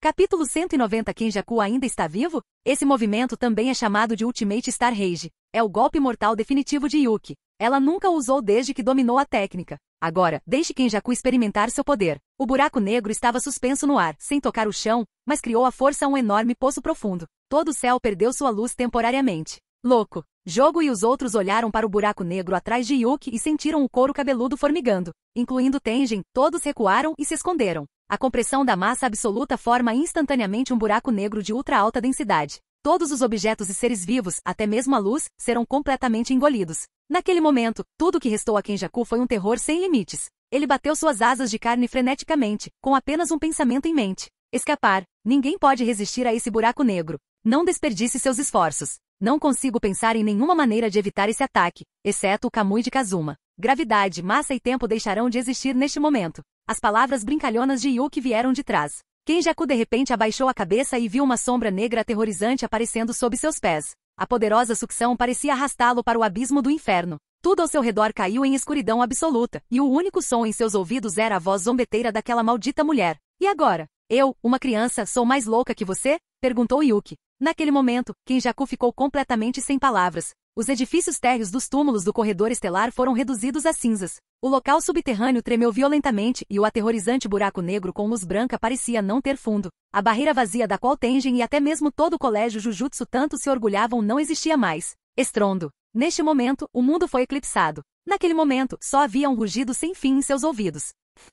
Capítulo 190. Kenjaku ainda está vivo? Esse movimento também é chamado de Ultimate Star Rage. É o golpe mortal definitivo de Yuki. Ela nunca o usou desde que dominou a técnica. Agora, deixe Kenjaku experimentar seu poder. O buraco negro estava suspenso no ar, sem tocar o chão, mas criou à força um enorme poço profundo. Todo o céu perdeu sua luz temporariamente. Louco! Jogo e os outros olharam para o buraco negro atrás de Yuki e sentiram o couro cabeludo formigando. Incluindo Tengen, todos recuaram e se esconderam. A compressão da massa absoluta forma instantaneamente um buraco negro de ultra alta densidade. Todos os objetos e seres vivos, até mesmo a luz, serão completamente engolidos. Naquele momento, tudo o que restou a Kenjaku foi um terror sem limites. Ele bateu suas asas de carne freneticamente, com apenas um pensamento em mente. Escapar. Ninguém pode resistir a esse buraco negro. Não desperdice seus esforços. Não consigo pensar em nenhuma maneira de evitar esse ataque, exceto o Kamui de Kazuma. Gravidade, massa e tempo deixarão de existir neste momento. As palavras brincalhonas de Yuki vieram de trás. Kenjaku de repente abaixou a cabeça e viu uma sombra negra aterrorizante aparecendo sob seus pés. A poderosa sucção parecia arrastá-lo para o abismo do inferno. Tudo ao seu redor caiu em escuridão absoluta, e o único som em seus ouvidos era a voz zombeteira daquela maldita mulher. E agora? Eu, uma criança, sou mais louca que você? Perguntou Yuki. Naquele momento, Kenjaku ficou completamente sem palavras. Os edifícios térreos dos túmulos do corredor estelar foram reduzidos a cinzas. O local subterrâneo tremeu violentamente e o aterrorizante buraco negro com luz branca parecia não ter fundo. A barreira vazia da qual Tengen e até mesmo todo o colégio Jujutsu tanto se orgulhavam não existia mais. Estrondo. Neste momento, o mundo foi eclipsado. Naquele momento, só havia um rugido sem fim em seus ouvidos.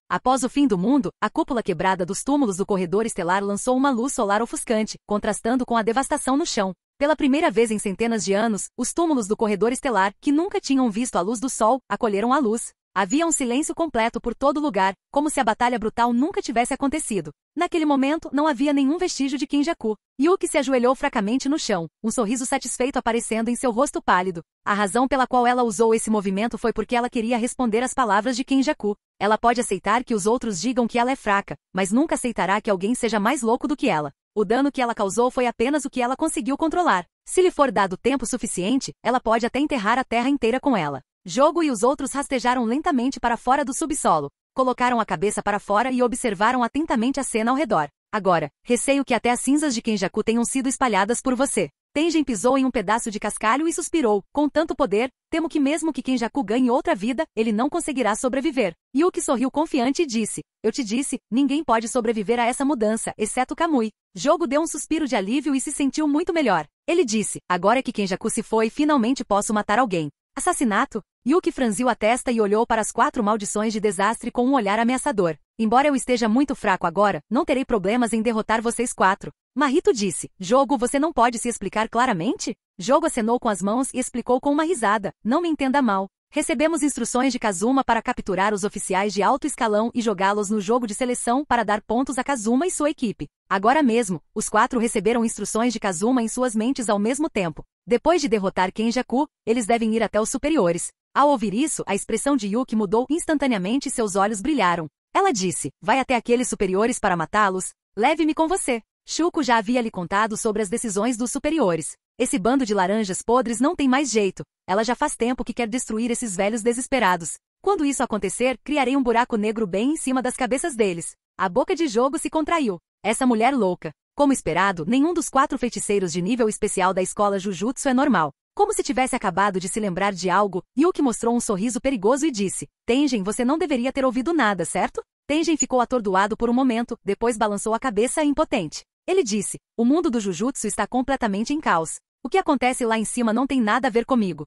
Após o fim do mundo, a cúpula quebrada dos túmulos do corredor estelar lançou uma luz solar ofuscante, contrastando com a devastação no chão. Pela primeira vez em centenas de anos, os túmulos do corredor estelar, que nunca tinham visto a luz do sol, acolheram a luz. Havia um silêncio completo por todo lugar, como se a batalha brutal nunca tivesse acontecido. Naquele momento, não havia nenhum vestígio de Kenjaku. Yuki se ajoelhou fracamente no chão, um sorriso satisfeito aparecendo em seu rosto pálido. A razão pela qual ela usou esse movimento foi porque ela queria responder às palavras de Kenjaku. Ela pode aceitar que os outros digam que ela é fraca, mas nunca aceitará que alguém seja mais louco do que ela. O dano que ela causou foi apenas o que ela conseguiu controlar. Se lhe for dado tempo suficiente, ela pode até enterrar a terra inteira com ela. Jogo e os outros rastejaram lentamente para fora do subsolo. Colocaram a cabeça para fora e observaram atentamente a cena ao redor. Agora, receio que até as cinzas de Kenjaku tenham sido espalhadas por você. Tengen pisou em um pedaço de cascalho e suspirou. Com tanto poder, temo que mesmo que Kenjaku ganhe outra vida, ele não conseguirá sobreviver. Yuki sorriu confiante e disse, eu te disse, ninguém pode sobreviver a essa mudança, exceto Kamui. Jogo deu um suspiro de alívio e se sentiu muito melhor. Ele disse, agora que Kenjaku se foi, finalmente posso matar alguém. Assassinato? Yuki franziu a testa e olhou para as 4 maldições de desastre com um olhar ameaçador. Embora eu esteja muito fraco agora, não terei problemas em derrotar vocês 4. Mahito disse. Jogo, você não pode se explicar claramente? Jogo acenou com as mãos e explicou com uma risada. Não me entenda mal. Recebemos instruções de Kazuma para capturar os oficiais de alto escalão e jogá-los no jogo de seleção para dar pontos a Kazuma e sua equipe. Agora mesmo, os 4 receberam instruções de Kazuma em suas mentes ao mesmo tempo. Depois de derrotar Kenjaku, eles devem ir até os superiores. Ao ouvir isso, a expressão de Yuki mudou instantaneamente e seus olhos brilharam. Ela disse, vai até aqueles superiores para matá-los? Leve-me com você. Shuko já havia lhe contado sobre as decisões dos superiores. Esse bando de laranjas podres não tem mais jeito. Ela já faz tempo que quer destruir esses velhos desesperados. Quando isso acontecer, criarei um buraco negro bem em cima das cabeças deles. A boca de Jogo se contraiu. Essa mulher louca. Como esperado, nenhum dos 4 feiticeiros de nível especial da escola Jujutsu é normal. Como se tivesse acabado de se lembrar de algo, Yuki mostrou um sorriso perigoso e disse, Tengen, você não deveria ter ouvido nada, certo? Tengen ficou atordoado por um momento, depois balançou a cabeça impotente. Ele disse, o mundo do Jujutsu está completamente em caos. O que acontece lá em cima não tem nada a ver comigo.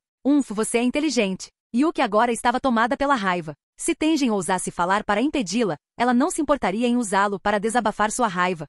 Você é inteligente. Yuki agora estava tomada pela raiva. Se Tengen ousasse falar para impedi-la, ela não se importaria em usá-lo para desabafar sua raiva.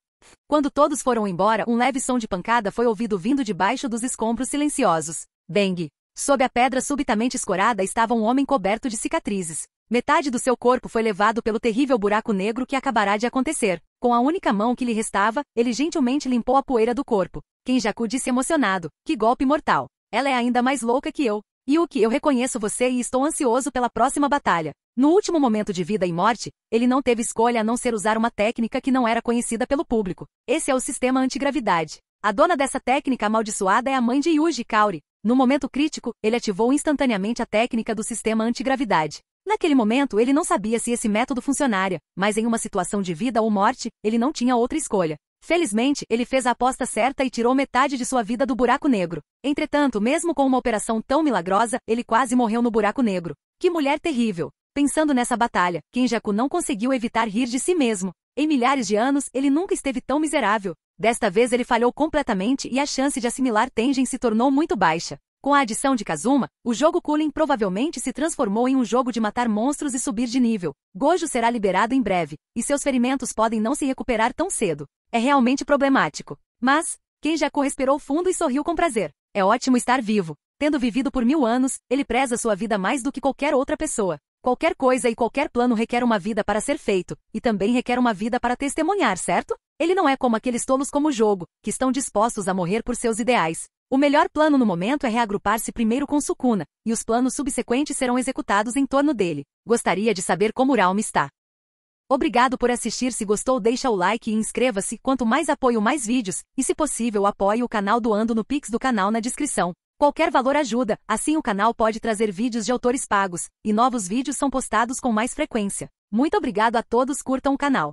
Quando todos foram embora, um leve som de pancada foi ouvido vindo debaixo dos escombros silenciosos. Bang! Sob a pedra subitamente escorada estava um homem coberto de cicatrizes. Metade do seu corpo foi levado pelo terrível buraco negro que acabará de acontecer. Com a única mão que lhe restava, ele gentilmente limpou a poeira do corpo. Kenjaku disse emocionado, que golpe mortal. Ela é ainda mais louca que eu. Yuki, eu reconheço você e estou ansioso pela próxima batalha. No último momento de vida e morte, ele não teve escolha a não ser usar uma técnica que não era conhecida pelo público. Esse é o sistema antigravidade. A dona dessa técnica amaldiçoada é a mãe de Yuji Kaori. No momento crítico, ele ativou instantaneamente a técnica do sistema antigravidade. Naquele momento, ele não sabia se esse método funcionaria, mas em uma situação de vida ou morte, ele não tinha outra escolha. Felizmente, ele fez a aposta certa e tirou metade de sua vida do buraco negro. Entretanto, mesmo com uma operação tão milagrosa, ele quase morreu no buraco negro. Que mulher terrível! Pensando nessa batalha, Kenjaku não conseguiu evitar rir de si mesmo. Em milhares de anos, ele nunca esteve tão miserável. Desta vez ele falhou completamente e a chance de assimilar Tengen se tornou muito baixa. Com a adição de Kazuma, o jogo Kulin provavelmente se transformou em um jogo de matar monstros e subir de nível. Gojo será liberado em breve, e seus ferimentos podem não se recuperar tão cedo. É realmente problemático. Mas, Kenjaku respirou fundo e sorriu com prazer. É ótimo estar vivo. Tendo vivido por 1000 anos, ele preza sua vida mais do que qualquer outra pessoa. Qualquer coisa e qualquer plano requer uma vida para ser feito, e também requer uma vida para testemunhar, certo? Ele não é como aqueles tolos como o jogo, que estão dispostos a morrer por seus ideais. O melhor plano no momento é reagrupar-se primeiro com Sukuna, e os planos subsequentes serão executados em torno dele. Gostaria de saber como Uralme está. Obrigado por assistir. Se gostou, deixa o like e inscreva-se. Quanto mais apoio, mais vídeos, e se possível apoie o canal doando no Pix do canal na descrição. Qualquer valor ajuda, assim o canal pode trazer vídeos de autores pagos, e novos vídeos são postados com mais frequência. Muito obrigado a todos, curtam o canal.